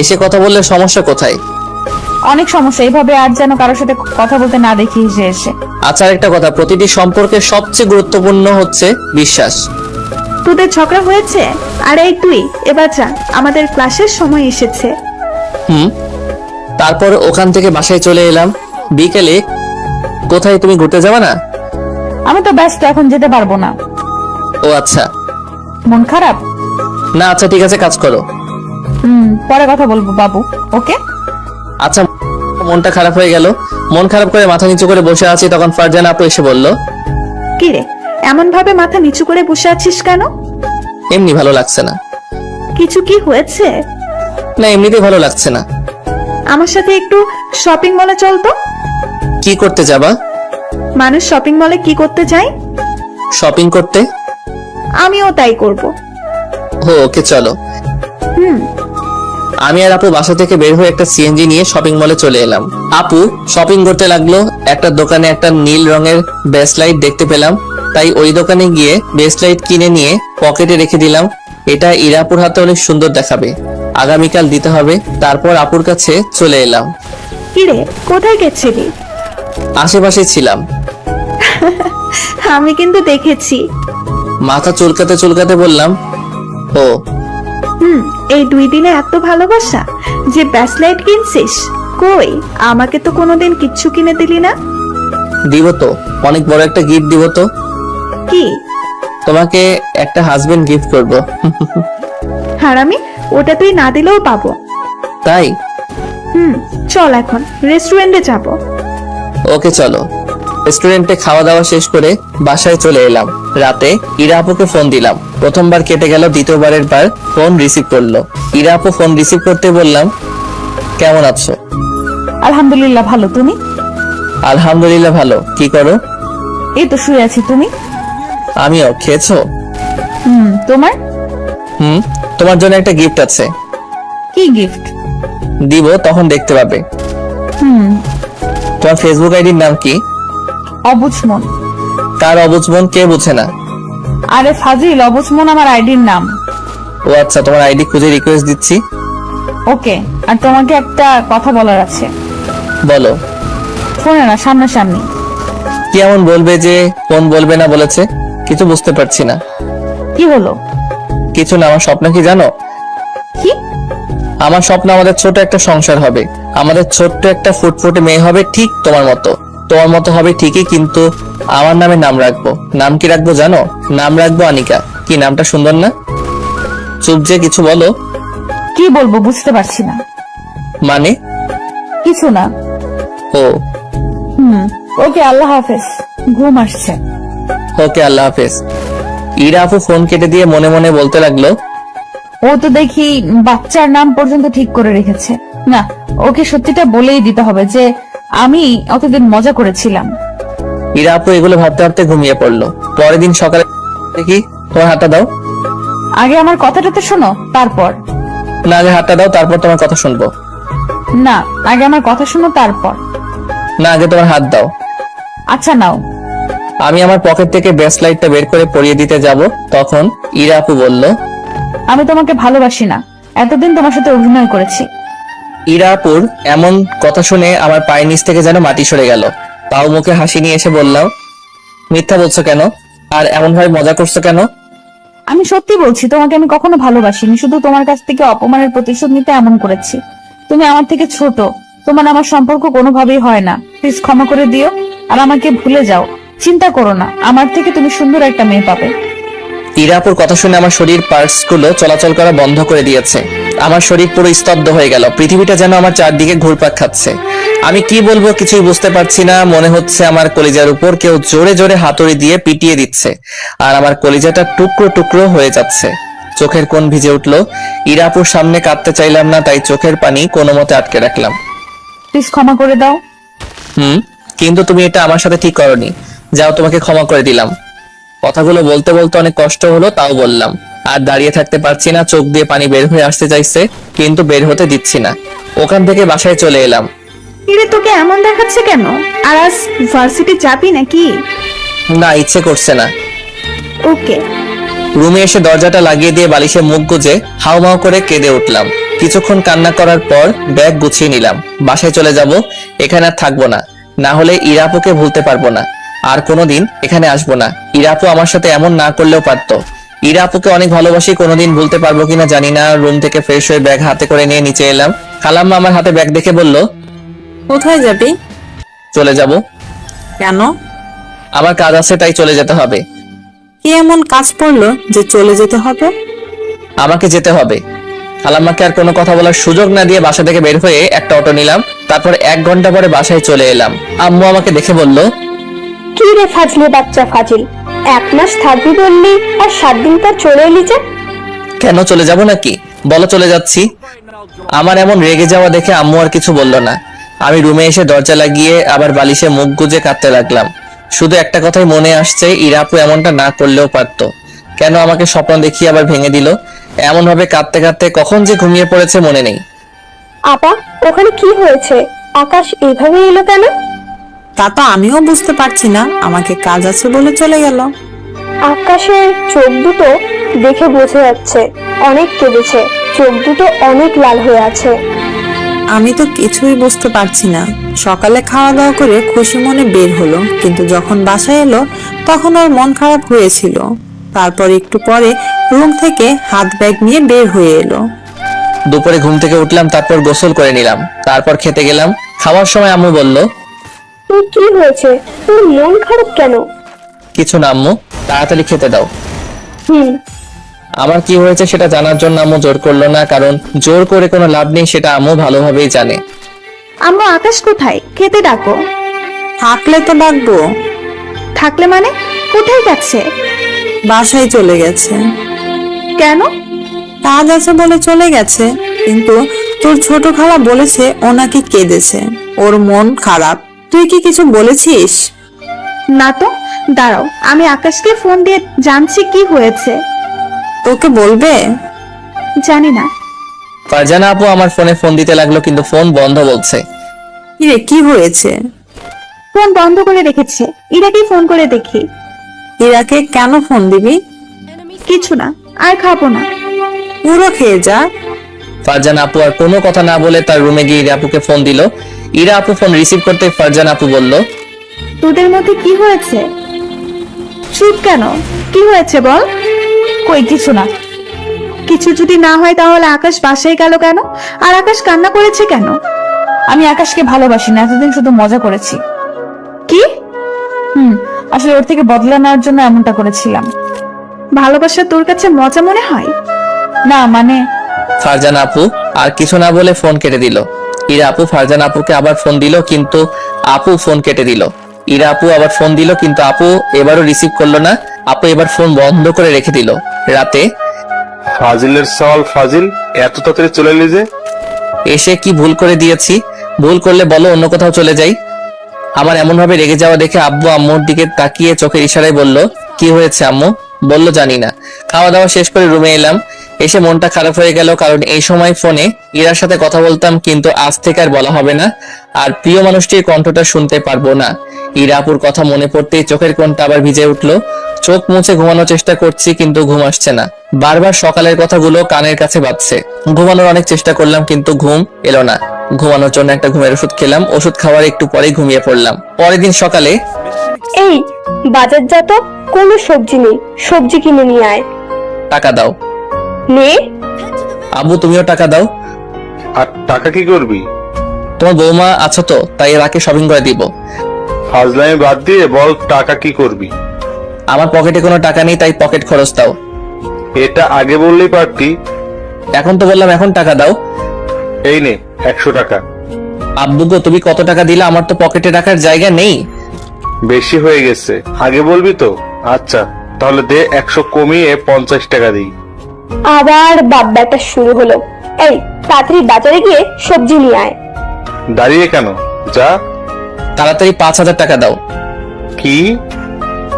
এসে কথা বললে সমস্যা কোথায়? অনেক সমস্যা। এইভাবে আর যেন কারোর সাথে কথা বলতে না দেখি হেসে হেসে। আচ্ছা, একটা কথা, প্রতিটি সম্পর্কের সবচেয়ে গুরুত্বপূর্ণ হচ্ছে বিশ্বাস। তোদের ঝগড়া হয়েছে? আর এই তুই এবার যা, আমাদের ক্লাসের সময় এসেছে। তারপর ওখান থেকে বাসায় চলে এলাম। বিকেলে কোথায়? তুমি ঘুরতে যাবে না? আমি তো ব্যস্ত, এখন যেতে পারবো না। ও আচ্ছা। মন খারাপ? না, আচ্ছা ঠিক আছে, কাজ করো। পরে কথা বলবো বাবু। ওকে। আচ্ছা। মনটা খারাপ হয়ে গেল। মন খারাপ করে মাথা নিচু করে বসে আছি, তখন ফারজানা আপু এসে বলল, কি রে, এমন ভাবে মাথা নিচু করে বসে আছিস কেন? এমনি ভালো লাগছে না। কিছু কি হয়েছে? না, এমনিতেই ভালো লাগছে না। আমার সাথে একটু শপিং মলে চল তো। কি করতে যাবা? মানুষ শপিং মলে কি করতে যায়? শপিং করতে? আমিও তাই করব। ওকে চলো। হুম। আমি আর আপু বাসা থেকে বের হয়ে একটা সিএনজি নিয়ে শপিং মলে চলে এলাম। আপু শপিং করতে লাগলো। একটা দোকানে একটা নীল রঙের ব্রেসলাইট দেখতে পেলাম, তাই ওই দোকানে গিয়ে ব্রেসলাইট কিনে নিয়ে পকেটে রেখে দিলাম। এটা ইরাপুর হাতে অনেক সুন্দর দেখাবে, আগামীকাল দিতে হবে। তারপর আপুর কাছে চলে এলাম। কিরে, কোথায় গেছিলি? আশেপাশে ছিলাম। আমি কিন্তু দেখেছি। মাথা চুলকাতে চুলকাতে বললাম, ও এই 2 দিনে এত ভালোবাসা যে ব্রেসলেট কিনছিস? কই, আমাকে তো কোনোদিন কিচ্ছু কিনে দিলি না। দিব তো, অনেক বড় একটা গিফট দিব তো। কি? তোমাকে একটা হাজবেন্ড গিফট করব। হারামি, ওটা তুই না দিলেও পাবো। তাই? চল এখন রেস্টুরেন্টে যাব। ওকে চলো। রেস্টুরেন্টে খাওয়া দাওয়া শেষ করে বাসায় চলে এলাম। রাতে ইরা আপুকে ফোন দিলাম। প্রথমবার কেটে গেল, দ্বিতীয়বারের বার ফোন রিসিভ করলো। ইরা আপু ফোন রিসিভ করতে বললাম, কেমন আছো? আলহামদুলিল্লাহ ভালো, তুমি? আলহামদুলিল্লাহ ভালো। কি করো? এই তো শুয়ে আছি, তুমি? আমিও। খেয়েছো? তোমার? তোমার জন্য একটা গিফট আছে। কি গিফট? দিব, তখন দেখতে পাবে। তোমার ফেসবুক আইডির নাম কি? অবুঝমন। কার অবুঝমন? কে বুঝে না? আরে ফাজিল, অবুঝমন আমার আইডির নাম। ও আচ্ছা, তোমার আইডি খুঁজে রিকোয়েস্ট দিচ্ছি। ওকে, আর তোমাকে একটা কথা বলার আছে। বলো। ফোনে না, সামনাসামনি। কি এমন বলবে যে ফোন বলবে না বলেছে? কিছু বুঝতে পারছি না। কি হলো? কিছু না। আমার স্বপ্ন কি জানো? কি? আমার স্বপ্ন আমাদের ছোট একটা সংসার হবে, আমাদের ছোট্ট একটা ফুটফুটে মেয়ে হবে, ঠিক তোমার মতো। তোমার মতো হবে ঠিকই, কিন্তু আমার নামে নাম রাখবো। নাম কি রাখবো জানো? নাম রাখবো আনিকা। কি নামটা সুন্দর না? চুপ যে, কিছু বলো। কি বলবো বুঝতে পারছি না। মানে? কিছু না। ও ওকে, আল্লাহ হাফেজ, ঘুম আসছে। ওকে, আল্লাহ হাফেজ। ইরা আপু ফোন কেটে দিয়ে মনে মনে বলতে লাগলো, ও তো দেখি বাচ্চার নাম পর্যন্ত ঠিক করে রেখেছে। না, ওকে সত্যিটা বলেই দিতে হবে যে আমি অতদিন মজা করেছিলাম। ইরা আপু এগুলো ভাবতে ভাবতে ঘুমিয়ে পড়লো। পরের দিন সকালে দেখি, তোমার হাতটা দাও। আগে আমার কথাটা তো শোনো, তারপর। না, আগে হাতটা দাও, তারপর তোমার কথা শুনবো। না, আগে আমার কথা শোনো, তারপর। না, আগে তোমার হাত দাও। আচ্ছা নাও। আমি আমার পকেট থেকে ব্রেসলাইটটা বের করে পরিয়ে দিতে যাব, তখন ইরা আপু বলল, আমি তোমাকে ভালোবাসি না, এতদিন তোমার সাথে অভিনয় করেছি। ইরা আপুর এমন কথা শুনে আমার পায়ের নিচ থেকে যেন মাটি সরে গেল। তাও মুখে হাসি নিয়ে এসে বললাম, মিথ্যা বলছো কেন? আর এমন ভাবে মজা করছো কেন? আমি সত্যি বলছি, তোমাকে আমি কখনো ভালোবাসিনি, শুধু তোমার কাছ থেকে অপমানের প্রতিশোধ নিতে এমন করেছি। তুমি আমার থেকে ছোট, তোমার আমার সম্পর্ক কোনোভাবেই হয় না। প্লিজ ক্ষমা করে দিও, আর আমাকে ভুলে যাও। চিন্তা করো না, আমার থেকে তুমি সুন্দর একটা মেয়ে পাবে। ইরা আপুর কথা শুনে আমার শরীর পার্টস গুলো চলাচল করা বন্ধ করে দিয়েছে। আমার শরীর পুরো স্তব্ধ হয়ে গেল। পৃথিবীটা যেন আমার চারদিকে ঘুরপাক খাচ্ছে। আমি কি বলবো কিছুই বুঝতে পারছি না। মনে হচ্ছে আমার কলিজার উপর কেউ জোরে জোরে হাতুড়ি দিয়ে পিটিয়ে দিচ্ছে, আর আমার কলিজাটা টুকরো টুকরো হয়ে যাচ্ছে। চোখের কোণ ভিজে উঠলো। ইরা আপুর সামনে কাঁদতে চাইলাম না, তাই চোখের পানি কোনো মতে আটকে রাখলাম। প্লিজ ক্ষমা করে দাও। কিন্তু তুমি এটা আমার সাথে ঠিক করনি। যাও, তোমাকে ক্ষমা করে দিলাম। কথাগুলো বলতে বলতে অনেক কষ্ট হলো, তাও বললাম। আর দাঁড়িয়ে থাকতে পারছি না, চোখ দিয়ে পানি বের হয়ে আসতে চাইছে, কিন্তু বের হতে দিচ্ছি না। ওখান থেকে বাসায় চলে এলাম। কিরে, তোকে এমন দেখাচ্ছে কেন? আর আজ ভার্সিটি যাবি নাকি? না, ইচ্ছে করছে না। ওকে। রুমে এসে দরজাটা লাগিয়ে দিয়ে বালিশে মুখ গুজে হাউমাউ করে কেঁদে উঠলাম। কিছুক্ষণ কান্না করার পর ব্যাগ গুছিয়ে নিলাম। বাসায় চলে যাব, এখানে আর থাকবো না। না হলে ইরা আপুকে ভুলতে পারবো না, আর কোনোদিন এখানে আসবো না। ইরা আপু আমার সাথে এমন না করলেও পারতো। ইরা আপুকে অনেক ভালোবাসি, কোনোদিন ভুলতে পারবো কিনা জানি না। রুম থেকে ফ্রেশ হয়ে ব্যাগ হাতে করে নিয়ে নিচে এলাম। খালাম্মা আমার হাতে ব্যাগ দেখে বলল, কোথায় যাবি? চলে যাব। কেন? আমার কাজ আছে, তাই চলে যেতে হবে। কি এমন কাজ পড়লো যে চলে যেতে হবে? আমাকে যেতে হবে। খালাম্মাকে আর কোনো কথা বলার সুযোগ না দিয়ে বাসা থেকে বের হয়ে একটা অটো নিলাম। তারপর 1 ঘন্টা পরে বাসায় চলে এলাম। আম্মু আমাকে দেখে বলল, কি রে ফাজলি বাচ্চা ফাজিল, 1 মাস থাকবি বললি আর 7 দিন পর চলে এলি যে? কেন চলে যাব নাকি? বলো চলে যাচ্ছি। আমার এমন রেগে যাওয়া দেখে আম্মু আর কিছু বলল না। আমি রুমে এসে দরজা লাগিয়ে আবার বালিশে মুখ গুজে কাঁদতে লাগলাম। শুধু একটা কথাই মনে আসছে, ইরা আপু এমনটা না করলেও পারতো। কেন আমাকে স্বপ্ন দেখিয়ে আবার ভেঙে দিল? এমন ভাবে কাঁদতে কাঁদতে কখন যে ঘুমিয়ে পড়েছে মনে নেই। আপা, ওখানে কি হয়েছে? আকাশ এইভাবে এলো কেন? তা তো আমিও বুঝতে পারছি না, আমাকে কাজ আছে বলে চলে গেল। আকাশের চোখ দুটো দেখে বোঝা যাচ্ছে অনেক কেঁদেছে, চোখ দুটো অনেক লাল হয়ে আছে। আমি তো কিছুই বুঝতে পারছি না। সকালে খাওয়া দাওয়া করে খুশি মনে বের হলো, কিন্তু যখন বাসায় এলো তখন ওর মন খারাপ হয়েছিল। তারপর একটু পরে রুম থেকে হাত ব্যাগ নিয়ে বের হয়ে এলো। দুপুরে ঘুম থেকে উঠলাম, তারপর গোসল করে নিলাম, তারপর খেতে গেলাম। খাওয়ার সময় আম্মু বলল, তোর কি হয়েছে? তোর মন খারাপ কেন? কিছু না আম্মু, তাড়াতাড়ি খেতে দাও। হুম। আমার কি হয়েছে সেটা জানার জন্য আম্মু জোর করলো না, কারণ জোর করে কোনো লাভ নেই, সেটা আম্মু ভালোভাবেই জানে। আম্মু, আকাশ কোথায়? খেতে ডাকো। থাকলে তো ডাকবো। থাকলে মানে? কোথায় যাচ্ছে? বাসায় চলে গেছে। কেন? কাজ আছে বলে চলে গেছে, কিন্তু তোর ছোট খালা বলেছে ও নাকি কেঁদেছে, ওর মন খারাপ। তুই কি কিছু বলেছিস? না তো। দাঁড়াও, আমি আকাশকে ফোন দিয়ে জানছি কি হয়েছে। তোকে বলবে? জানি না। ফারজানা আপু আমার ফোনে ফোন দিতে লাগলো, কিন্তু ফোন বন্ধ বলছে। কিরে, কি হয়েছে? ফোন বন্ধ করে রেখেছে। ইরাকেই ফোন করে দেখি। ইরাকে কেন ফোন দিবি? কিছু না, আর খাবো না। পুরো খেয়ে যা। ফারজানা আপু আর কোনো কথা না বলে তার রুমে গিয়ে ইরা আপুকে ফোন দিল। ইরা আপু ফোন রিসিভ করতে ফারজানা আপু বলল, তোদের মধ্যে কি হয়েছে? চুপ কেন? কি হয়েছে বল। কই কিছু না। কিছু যদি না হয় তাহলে আকাশ বাসায় গেল কেন? আর আকাশ কান্না করেছে কেন? আমি আকাশকে ভালোবাসি না, এতদিন শুধু মজা করেছি। কি? আসলে ওর থেকে বদলা নেওয়ার জন্য এমনটা করেছিলাম। ভালোবাসা তোর কাছে মজা মনে হয়? না মানে ফারজানা আপু আর কিছু না বলে ফোন কেটে দিল। ইরা আপু ফারজানা আপুকে আবার ফোন দিল, কিন্তু আপু ফোন কেটে দিল। ইরা আপু আবার ফোন দিল, কিন্তু আপু এবারও রিসিভ করলো না। আপু এবার ফোন বন্ধ করে রেখে দিল। রাতে ফাজিলের সওয়াল ফাজিল, এত তাড়াতাড়ি চলে এলি যে? এসে কি ভুল করে দিয়েছি? ভুল করলে বলো, অন্য কোথাও চলে যাই। আমার এমন ভাবে রেগে যাওয়া দেখে আব্বু আম্মুর দিকে তাকিয়ে চোখের ইশারায় বলল, কি হয়েছে আম্মু? বলল জানি না। খাওয়া দাওয়া শেষ করে রুমে এলাম। এসে মনটা খারাপ হয়ে গেল, কারণ এই সময় ফোনে ইরার সাথে কথা বলতাম, কিন্তু আজ থেকে আর বলা হবে না, আর প্রিয় মানুষটির কণ্ঠটা শুনতে পারবো না। ইরা আপুর কথা মনে পড়তেই চোখের কোণটা আবার ভিজে উঠলো। চোখ মুছে ঘুমানোর চেষ্টা করছি, কিন্তু ঘুম আসছে না। বারবার সকালের কথাগুলো কানের কাছে বাজছে। ঘুমানোর অনেক চেষ্টা করলাম, কিন্তু ঘুম এলো না। ঘুমানোর জন্য একটা ঘুমের ওষুধ খেলাম, ওষুধ খাওয়ার একটু পরেই ঘুমিয়ে পড়লাম। পরের দিন সকালে, এই বাজার যা তো, কোনো সবজি নেই, সবজি কিনে নিয়ে আয়। টাকা দাও। নে। আব্বু তুমিও টাকা দাও। আর টাকা কি করবি? তোমার বৌমা আছো তো, তাই রাকে শপিং করে দিব। ফাজলামি বাদ দিয়ে বল, টাকা কি করবি? আমার পকেটে কোনো টাকা নেই, তাই পকেট খরচ দাও। এটা আগে বললেই পারতি। এখন তো বললাম এখন টাকা দাও। এই নে 100 টাকা। আব্বু গো, তুমি কত টাকা দিলে? আমার তো পকেটে রাখার জায়গা নেই। বেশি হয়ে গেছে, আগে বলবি তো। আচ্ছা তাহলে দে, 100 কমিয়ে 50 টাকা দিই। আবার বাপ ব্যাটা শুরু হলো। এই তাড়াতাড়ি বাজারে গিয়ে সবজি নিয়ে আয়। দাঁড়িয়ে কেন, যা। তাড়াতাড়ি 5000 টাকা দাও। কি?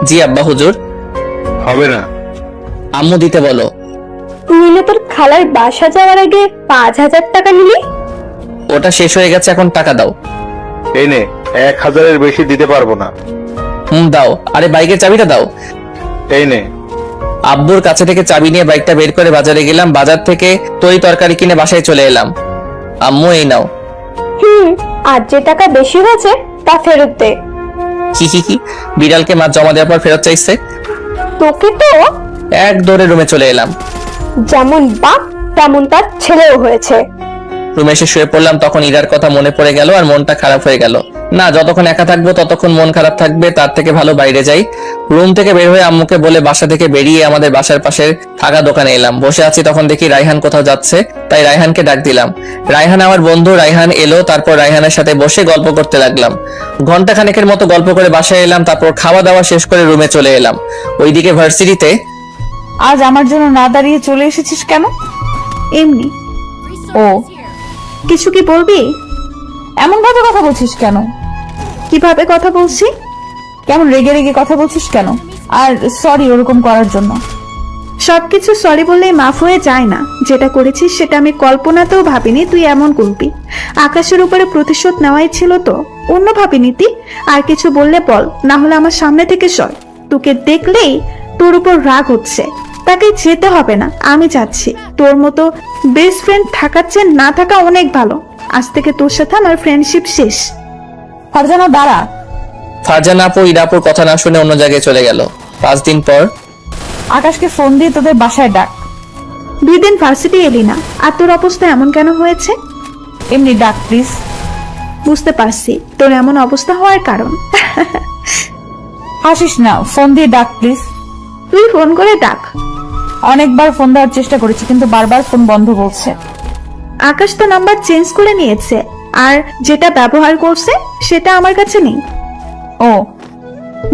জি আব্বা হুজুর। হবে না। আম্মু দিতে বলো। নিলে তোর খালার বাসা যাওয়ার আগে 5000 টাকা নিলি? ওটা শেষ হয়ে গেছে, এখন টাকা দাও। এই নে, 1000-এর বেশি দিতে পারবো না। দাও। আরে বাইকের চাবিটা দাও। এই নে। আব্বুর কাছে থেকে চাবি নিয়ে বাইকটা বের করে বাজারে গেলাম। বাজার থেকে তরি তরকারি কিনে বাসায় চলে এলাম। আম্মু এই নাও। আর যে টাকা বেশি হয়েছে তা ফেরত দে। কি বিড়ালকে মাছ জমা দেওয়ার পর ফেরত চাইছে? তোকে তো এক দৌড়ে রুমে চলে এলাম। যেমন বাপ তেমন তার ছেলেও হয়েছে। রুমে এসে শুয়ে পড়লাম, তখন ইরার কথা মনে পড়ে গেল আর মনটা খারাপ হয়ে গেল। না, যতক্ষণ একা থাকবো ততক্ষণ মন খারাপ থাকবে, তার থেকে ভালো বাইরে যাই। রুম থেকে বের হয়ে আম্মুকে বলে বাসা থেকে বেরিয়ে আমাদের বাসার পাশের ফাঁকা দোকানে এলাম। বসে আছি, তখন দেখি রায়হান কোথাও যাচ্ছে, তাই রায়হানকে ডাক দিলাম। রায়হান আমার বন্ধু। রায়হান এলো, তারপর রায়হানের সাথে বসে গল্প করতে লাগলাম। ঘন্টা খানেকের মতো গল্প করে বাসায় এলাম, তারপর খাওয়া দাওয়া শেষ করে রুমে চলে এলাম। ওইদিকে ভার্সিটিতে আজ আমার জন্য না দাঁড়িয়ে চলে এসেছিস কেন? এমনি। ও, কিছু কি বলবি? এমন ভাবে কথা বলছিস কেন? কিভাবে কথা বলছি? কেমন রেগে রেগে কথা বলছিস কেন? আর সরি ওরকম করার জন্য। সবকিছু সরি বললেই মাফ হয়ে যায় না। যেটা করেছিস সেটা আমি কল্পনাতেও ভাবিনি তুই এমন করবি। আকাশের উপরে প্রতিশোধ নেওয়াই ছিল তো, অন্য ভাবিনি তুই। আর কিছু বললে বল, না হলে আমার সামনে থেকে সর। তোকে দেখলেই তোর উপর রাগ হচ্ছে, তাকে যেতে হবে না, আমি যাচ্ছি। তোর মতো বেস্ট ফ্রেন্ড থাকার চেয়ে না থাকা অনেক ভালো। আজ থেকে তোর সাথে আমার ফ্রেন্ডশিপ শেষ। ফারজানা দাঁড়া। ফারজানা আপু ইরাপুর কথা না শুনে অন্য জায়গায় চলে গেল। 5 দিন পর আকাশকে ফোন দিয়ে তোদের বাসায় ডাক। 2 দিন ভার্সিটি এলি না, আর তোর অবস্থা এমন কেন হয়েছে? এমনি ডাক প্লিজ। বুঝতে পারছি তোর এমন অবস্থা হওয়ার কারণ। হাসিস না, ফোন দিয়ে ডাক প্লিজ। তুই ফোন করে ডাক। অনেকবার ফোন দেওয়ার চেষ্টা করেছি কিন্তু বারবার ফোন বন্ধ বলছে। আকাশ তো নাম্বার চেঞ্জ করে নিয়েছে, আর যেটা ব্যবহার করছে সেটা আমার কাছে নেই। ও,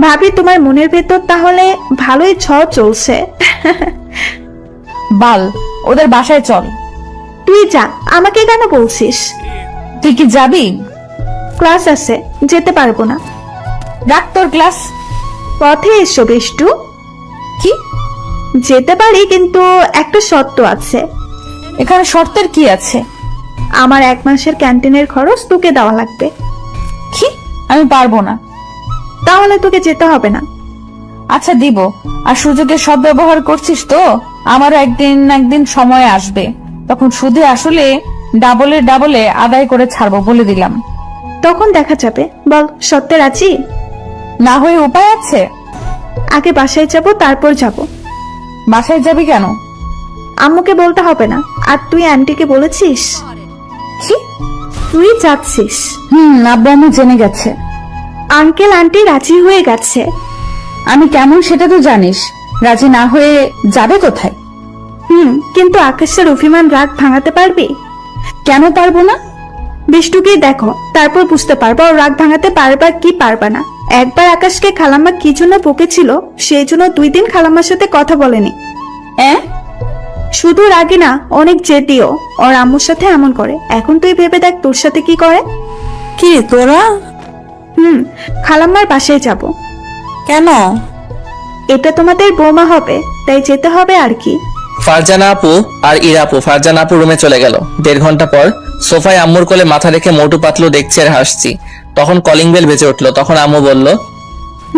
ভাবি তোমার মনের ভেতর তাহলে ভালোই ঝড় চলছে। বাল, ওদের বাসায় চল। তুই যা, আমাকে কেন বলছিস? তুই কি যাবি? ক্লাস আছে, যেতে পারবো না। ডাক তোর ক্লাস। পথে এসো বেষ্টু। কি? যেতে পারি কিন্তু একটা শর্ত আছে। এখানে শর্তের কি আছে? আমার 1 মাসের ক্যান্টিনের খরচ তোকে দেওয়া লাগবে। কি? আমি পারবো না। তাহলে তোকে যেতে হবে না। আচ্ছা দিব। আর সুযোগের সব ব্যবহার করছিস তো? আমারও একদিন না একদিন সময় আসবে, তখন সুদে আসলে ডাবলে আদায় করে ছাড়বো, বলে দিলাম। তখন দেখা যাবে। বল, সত্যি রাজি? না হয়ে উপায় আছে? আগে বাসায় যাব, তারপর যাব। বাসায় যাবি কেন? আম্মুকে বলতে হবে না। আর তুই আন্টিকে বলেছিস? কি? তুই যাচ্ছিস? আব্বু আম্মু জেনে গেছে। আঙ্কেল আন্টি রাজি হয়ে গেছে। আমি কেমন সেটা তো জানিস। রাজি না হয়ে যাবে কোথায়? কিন্তু আকাশের অভিমান রাগ ভাঙাতে পারবি? কেন পারবো না? বিষ্টুকেই দেখো, তারপর বুঝতে পারবা ও রাগ ভাঙাতে পারবা কি পারবা না। একবার আকাশকে খালাম্মা কি জন্য বকেছিল, সেই জন্য 2 দিন খালাম্মার সাথে কথা বলেনি। শুধু রাগি না, অনেক জেদিও। ওর আম্মুর সাথে এমন করে। এখন তুই ভেবে দেখ তোর সাথে কি করে। কি তোরা? খালাম্মার বাসায় যাব। কেন? এটা তোমাদের বৌমা হবে, তাই যেতে হবে আর কি। ফারজানা আপু আর ইরাপু ফারজানা আপু রুমে চলে গেল। 1.5 ঘন্টা পর সোফায় আম্মুর কোলে মাথা রেখে মোটু পাতলু দেখছি আর হাসছি। তখন কলিং বেল বেজে উঠলো। তখন আম্মু বলল,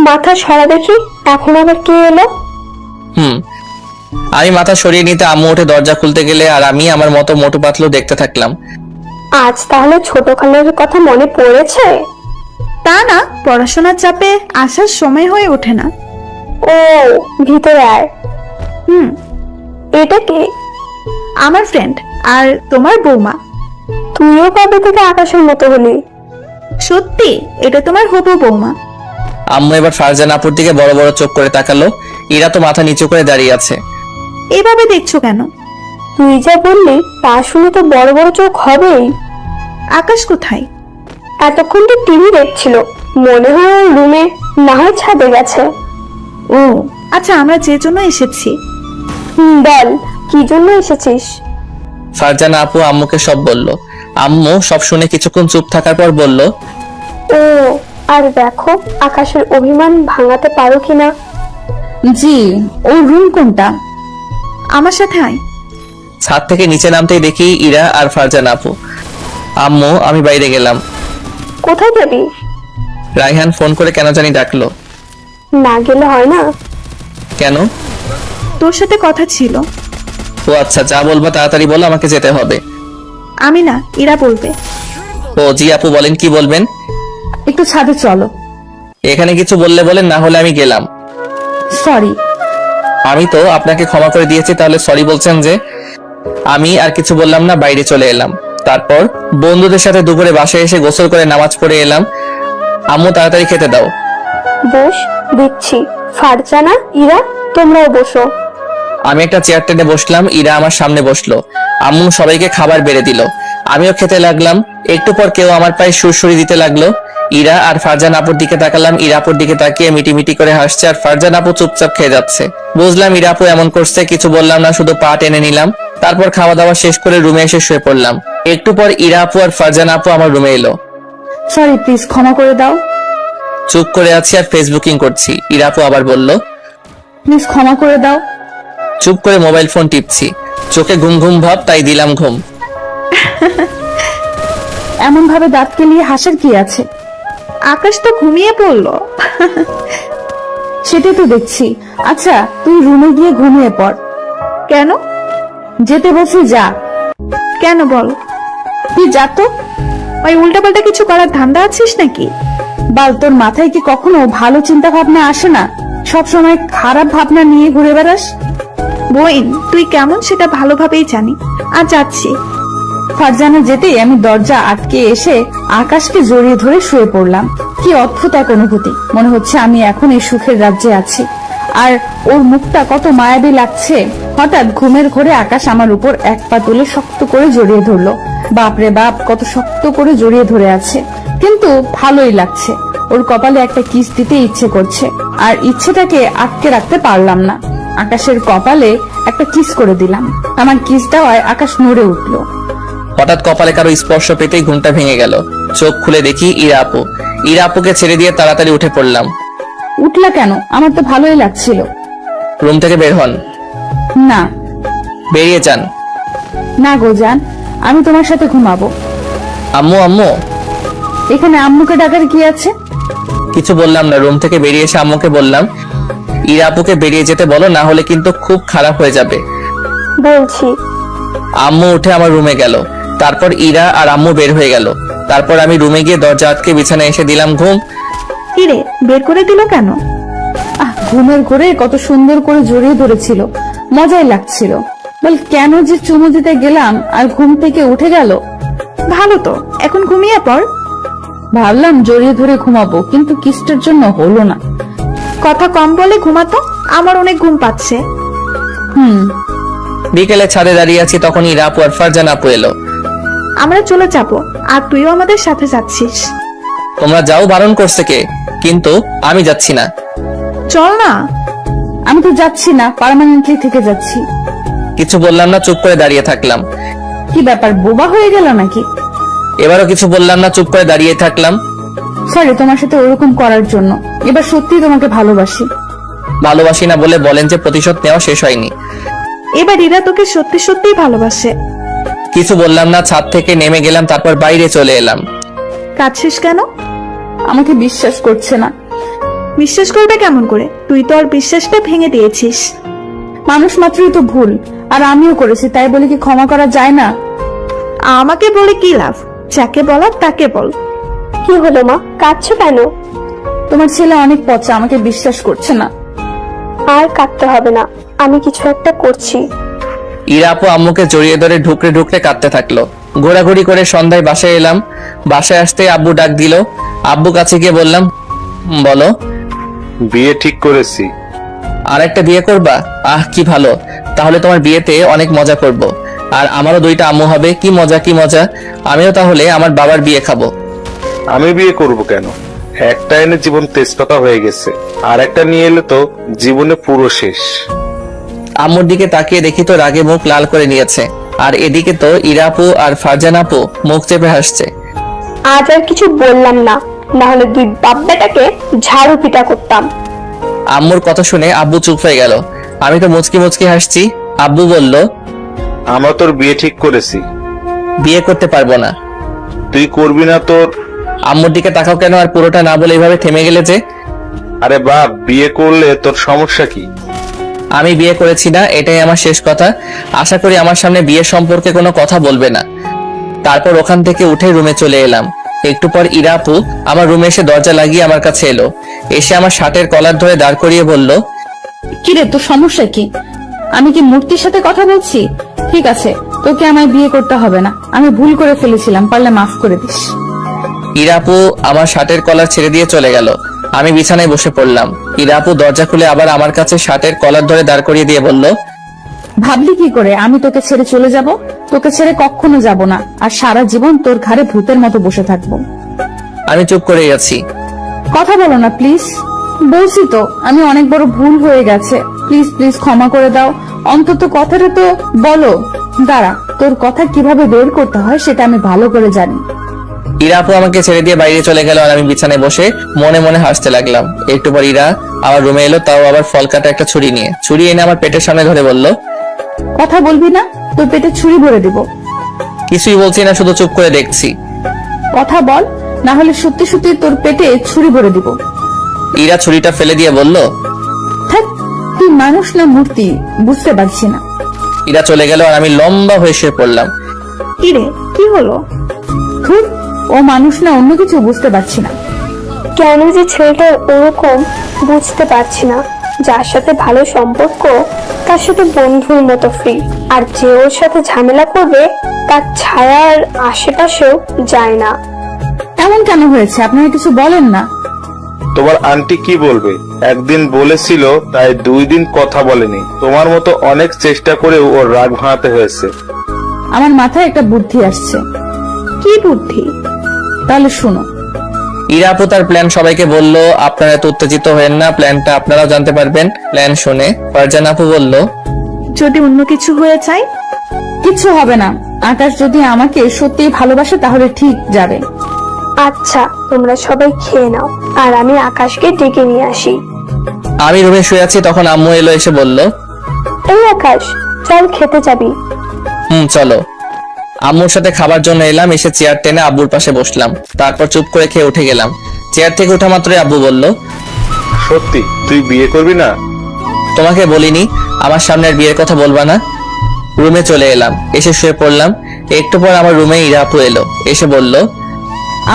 মাথা সরা দেখি, এখন আবার কে এলো? আমি মাথা সরিয়ে নিতে আম্মু উঠে দরজা খুলতে গেলে আর আমি আমার মতো মোটু পাতলু দেখতে থাকলাম। আজ তাহলে ছোট খালার কথা মনে পড়েছে? তা না, পড়াশোনার চাপে আসার সময় হয়ে ওঠে না। ও, ভিতরে আয়। এটা কে? আমার ফ্রেন্ড, আর তোমার বৌমা। তুইও কবে থেকে আকাশের মতো হলি? সত্যি, এটা তোমার হবু বৌমা। আম্মু এবার ফারজানা আপুর দিকে বড় বড় চোখ করে তাকালো। ইরা তো মাথা নিচু করে দাঁড়িয়ে আছে। এভাবে দেখছো কেন? তুই যা বললি তা শুনে তো বড় বড় চোখ হবেই। আকাশ কোথায়? এতক্ষণ তো টিভি দেখছিল, মনে হয় ওর রুমে, না হয় ছাদে গেছে। ও আচ্ছা, আমরা যে জন্য এসেছি। বল, কি জন্য এসেছিস? ফারজানা আপু আম্মুকে সব বলল। আম্মু সব শুনে কিছুক্ষণ চুপ থাকার পর বলল, ও, আর দেখো আকাশের অভিমান ভাঙাতে পারো কিনা। জি, ওর রুম কোনটা? আমার সাথে আয়। ছাদ থেকে নিচে নামতেই দেখি ইরা আর ফারজানা আপু। আম্মু, আমি বাইরে গেলাম। কোথায় যাবি? রায়হান ফোন করে কেন জানি ডাকলো। না গেলে হয় না? কেন? তোর সাথে কথা ছিল। ও আচ্ছা, যা বলবা তাড়াতাড়ি বলো, আমাকে যেতে হবে। আমি না, ইরা বলবে। ও জি আপু, বলেন কি বলবেন? একটু ছাদে চলো। এখানে কিছু বললে বলেন, না হলে আমি গেলাম। সরি। আমি তো আপনাকে ক্ষমা করে দিয়েছি, তাহলে সরি বলছেন যে? আমি আর কিছু বললাম না, বাইরে চলে এলাম। তারপর বন্ধুদের সাথে দুপুরে বাসায় এসে গোসল করে নামাজ পড়ে এলাম। আম্মু তাড়াতাড়ি খেতে দাও। বস, দিচ্ছি। ফারজানা, ইরা, তোমরাও বসো। আমি একটা চেয়ার টেনে বসলাম, ইরা আমার সামনে বসলো। আম্মু সবাইকে খাবার বেড়ে দিল। আমিও খেতে লাগলাম। একটু পর কেউ আমার পায়ে সুরসুরি দিতে লাগলো। ইরা আর ফারজানা আপুর দিকে তাকালাম। ইরা আপুর দিকে তাকিয়ে মিটি করে হাসছে, আর ফারজানা আপু চুপচাপ খেয়ে যাচ্ছে। বুঝলাম ইরা আপু এমন করছে, কিছু বললাম না, শুধু পা টেনে নিলাম। তারপর খাওয়া দাওয়া শেষ করে রুমে এসে শুয়ে পড়লাম। একটু পর ইরা আপু আর ফারজানা আপু আমার রুমে এলো। সরি, প্লিজ ক্ষমা করে দাও। চুপ করে আছি আর ফেসবুকিং করছি। ইরা আপু আবার বলল, প্লিজ ক্ষমা করে দাও। চুপ করে মোবাইল ফোন টিপছি। চোখে ঘুম ঘুম ভাব, তাই দিলাম ঘুম। এমন ভাবে দাঁত কেলিয়ে হাসার কি আছে? আকাশ তো ঘুমিয়ে পড়লো। সেটাই তো দেখছি। আচ্ছা, তুই রুমে গিয়ে ঘুমিয়ে পড়। কেন? যেতে বলছি যা। কেন বল? তুই যা তো। ওই উল্টাপাল্টা কিছু করার ধান্দা আছিস নাকি? বাল, তোর মাথায় কি কখনো ভালো চিন্তা ভাবনা আসে না? সব সময় খারাপ ভাবনা নিয়ে ঘুরে বেড়াস। বোন, তুই কেমন সেটা ভালোভাবেই জানি। আর যাচ্ছি। ফারজানা যেতেই আমি দরজা আটকে এসে আকাশকে জড়িয়ে ধরে শুয়ে পড়লাম। কি অদ্ভুত এক অনুভূতি, মনে হচ্ছে আমি এখন এই সুখের রাজ্যে আছি। আর ওর মুখটা কত মায়াবী লাগছে। হঠাৎ ঘুমের ঘোরে আকাশ আমার উপর এক পা তুলে শক্ত করে জড়িয়ে ধরলো। বাপরে বাপ, কত শক্ত করে জড়িয়ে ধরে আছে, কিন্তু ভালোই লাগছে। ওর কপালে একটা কিস দিতে ইচ্ছে করছে, আর ইচ্ছেটাকে আটকে রাখতে পারলাম না। আকাশের কপালে একটা কিস করে দিলাম। আমার কিস দেওয়ায় আকাশ নড়ে উঠলো। হঠাৎ কপালে কারো স্পর্শ পেতেই ঘুমটা ভেঙে গেল। চোখ খুলে দেখি ইরা আপু। ইরা আপুকে ছেড়ে দিয়ে তাড়াতাড়ি উঠে পড়লাম। উঠলা কেন? আমার তো ভালোই লাগছিল। রুম থেকে বের হন। না। বেরিয়ে যান। না গো জান, আমি তোমার সাথে ঘুমাবো। আম্মু আম্মু। এখানে আম্মুকে ডাকার কি আছে? কিছু বললাম না। রুম থেকে বেরিয়ে এসে আম্মুকে বললাম, ইরা আপুকে বেরিয়ে যেতে বলো, না হলে কিন্তু খুব খারাপ হয়ে যাবে। বলছি। আম্মু উঠে আমার রুমে গেল। তারপর ইরা আর আম্মু বের হয়ে গেল। তারপর আমি রুমে গিয়ে দরজা আটকে বিছানায় এসে দিলাম ঘুম। কিরে, বের করে দিল কেন? ঘুমের ঘোরে কত সুন্দর করে জড়িয়ে ধরেছিল, মজাই লাগছিল। বল, কেন যে চুমু দিতে গেলাম আর ঘুম থেকে উঠে গেল। ভালো তো, এখন ঘুমিয়ে পড়। ভাবলাম জড়িয়ে ধরে ঘুমাবো, কিন্তু কিস্টের জন্য হলো না। কথা কম বলে ঘুমাতো, আমার অনেক ঘুম পাচ্ছে। বিকেলে ছাদে দাঁড়িয়ে আছি, তখন ইরা আপু আর ফারজানা আপু এলো। আমরা চলে যাব, আর তুইও আমাদের সাথে যাচ্ছিস। তোমরা যাও, বারণ করছে কে? কিন্তু আমি যাচ্ছি না। চল না। আমি তো যাচ্ছি না, পার্মানেন্টলি থেকে যাচ্ছি। কিছু বললাম না, চুপ করে দাঁড়িয়ে থাকলাম। কি ব্যাপার, বোবা হয়ে গেল নাকি? এবারও কিছু বললাম না, চুপ করে দাঁড়িয়ে থাকলাম। সরি তোমার সাথে ওরকম করার জন্য। এবার সত্যি তোমাকে ভালোবাসি। ভালোবাসি না বলে বলেন যে প্রতিশোধ নেওয়া শেষ হয়নি। এবার ইরা তোকে সত্যি সত্যিই ভালোবাসে। কিছু বললাম না, ছাদ থেকে নেমে গেলাম, তারপর বাইরে চলে এলাম। কাঁদছিস কেন? আমাকে বিশ্বাস করছে না। বিশ্বাস করবে কেমন করে? তুই তো আর বিশ্বাসটা ভেঙে দিয়েছিস। মানুষ মাত্রই তো ভুল, আর আমিও করেছি, তাই বলে কি ক্ষমা করা যায় না? আমাকে বলে কি লাভ? যাকে বলার তাকে বল। কি হলো মা, কাঁদছো কেন? তোমার ছেলে অনেক পচা, আমাকে বিশ্বাস করছে না। আর কাঁদতে হবে না, আমি কিছু একটা করছি। ইরা আপু আম্মুকে জড়িয়ে ধরে ঢুকরে ঢুকরে কাঁদতে থাকলো। ঘোরাঘুরি করে সন্ধ্যায় বাসায় এলাম। বাসায় আসতে আব্বু ডাক দিল। আব্বু কাছে গিয়ে বললাম, বলো। বিয়ে ঠিক করেছি। আর একটা বিয়ে করবা? আহ, কি ভালো। তাহলে তোমার বিয়েতে অনেক মজা করব, আর আমারও 2টা আম্মু হবে। কি মজা কি মজা। আমিও তাহলে আমার বাবার বিয়ে খাবো। আমি বিয়ে করব কেন? একটা এনে জীবন তেজপাতা হয়ে গেছে, আর একটা নিয়ে এলে তো জীবনে পুরো শেষ। আম্মুর দিকে তাকিয়ে দেখি তো রাগে মুখ লাল করে নিয়েছে, আর এদিকে তো ইরা আপু আর ফারজানা আপু মুখ চেপে হাসছে। আজ আর কিছু বললাম না, না হলে দুই বাপ বেটাকে ঝাড়ু পিটা করতাম। আম্মুর কথা শুনে আব্বু চুপ হয়ে গেল। আমি তো মুচকি মুচকি হাসছি। আব্বু বলল, আমরা তোর বিয়ে ঠিক করেছি। বিয়ে করতে পারবো না। তুই করবি না তোর? আম্মুর দিকে তাকাও কেন, আর পুরোটা না বলে এইভাবে থেমে গেলে যে? আরে বাপ, বিয়ে করলে তোর সমস্যা কি? আমি বিয়ে করেছি না, এটাই আমার শেষ কথা। আশা করি আমার সামনে বিয়ে সম্পর্কে কোনো কথা বলবে না। তারপর ওখান থেকে উঠে রুমে চলে এলাম। একটু পর ইরা আপু আমার রুমে এসে দরজা লাগিয়ে আমার কাছে এলো। এসে আমার শার্টের কলার ধরে দাঁড় করিয়ে বলল, কিরে, তোর সমস্যা কি? আমি কি মূর্তির সাথে কথা বলছি? ঠিক আছে, তোকে আমায় বিয়ে করতে হবে না। আমি ভুল করে ফেলেছিলাম, পারলে মাফ করে দিস। ইরা আপু আমার শার্টের কলার ছেড়ে দিয়ে চলে গেল। আমি বিছানায় বসে পড়লাম। ইরা আপু দরজা খুলে আবার আমার কাছে শার্টের কলার ধরে দাঁড় করিয়ে দিয়ে বলল, ভাবলি কি করে আমি তোকে ছেড়ে চলে যাব? তোকে ছেড়ে কখনো যাব না, আর সারা জীবন তোর ঘাড়ে ভূতের মতো বসে থাকবো। আমি চুপ করে আছি। কথা বলো না প্লিজ। বলছি তো, আমি অনেক বড় ভুল হয়ে গেছে। প্লিজ প্লিজ ক্ষমা করে দাও। অন্তত কথাটা তো বলো। দাঁড়া, তোর কথা কিভাবে বের করতে হয় সেটা আমি ভালো করে জানি। ইরা আপু আমাকে ছেড়ে দিয়ে বাইরে চলে গেল আর আমি বিছানায় বসে মনে মনে হাসতে লাগলাম। একটু পর ইরা আমার রুমে এলো, তাও আবার ফল কাটা একটা ছুরি নিয়ে। ছুরি এনে আমার পেটের সামনে ধরে বলল, কথা বলবি না? তোর পেটে ছুরি ভরে দিব। কিছুই বলছি না, শুধু চুপ করে দেখছি। কথা বল, না হলে সত্যি সত্যি তোর পেটে ছুরি ভরে দিব। ইরা ছুরিটা ফেলে দিয়ে বলল, থাক, তুই মানুষ না মূর্তি বুঝতে পারছি না। ইরা চলে গেল আর আমি লম্বা হয়ে শুয়ে পড়লাম। কিরে, কি হলো? ধুর, ও মানুষ না অন্য কিছু বুঝতে পারছি না। কেন যে ছেলেটার ওরকম বুঝতে পারছি না। যার সাথে ভালো সম্পর্ক তার সাথে বন্ধুর মতো ফ্রি, আর যে ওর সাথে ঝামেলা করবে তার ছায়ার আশেপাশেও যায় না। এমন কেন হয়েছে? আপনারা কিছু বলেন না। তোমার আন্টি কি বলবে? একদিন বলেছিল তাই 2 দিন কথা বলেনি। তোমার মতো অনেক চেষ্টা করে ওর রাগ ভাঙাতে হয়েছে। আমার মাথায় একটা বুদ্ধি আসছে। কি বুদ্ধি? তাহলে শোনো। ইরা আপু তার প্ল্যান সবাইকে বলল। আপনারা এত উত্তেজিত হয়েন না, প্ল্যানটা আপনারাও জানতে পারবেন। প্ল্যান শুনে ফারজানা আপু বলল, যদি অন্য কিছু হয়ে যায়? কিচ্ছু হবে না। আকাশ যদি আমাকে সত্যিই ভালোবাসে তাহলে ঠিক যাবে। আচ্ছা, তোমরা সবাই খেয়ে নাও, আর আমি আকাশকে ডেকে নিয়ে আসি। আমি রুমে শুয়ে আছি, তখন আম্মু এলো, এসে বলল, এই আকাশ, চল খেতে যাবি। চলো। আম্মুর সাথে খাবার জন্য এলাম, এসে চেয়ার টেনে আব্বুর পাশে বসলাম। তারপর চুপ করে খেয়ে উঠে গেলাম। চেয়ার থেকে ওঠা মাত্রই আব্বু বলল, সত্যি তুই বিয়ে করবি না? তোমাকে বলিনি আমার সামনে আর বিয়ের কথা বলবা না? রুমে চলে এলাম, এসে শুয়ে পড়লাম। একটু পর আমার রুমে ইরা আপু এলো, এসে বলল,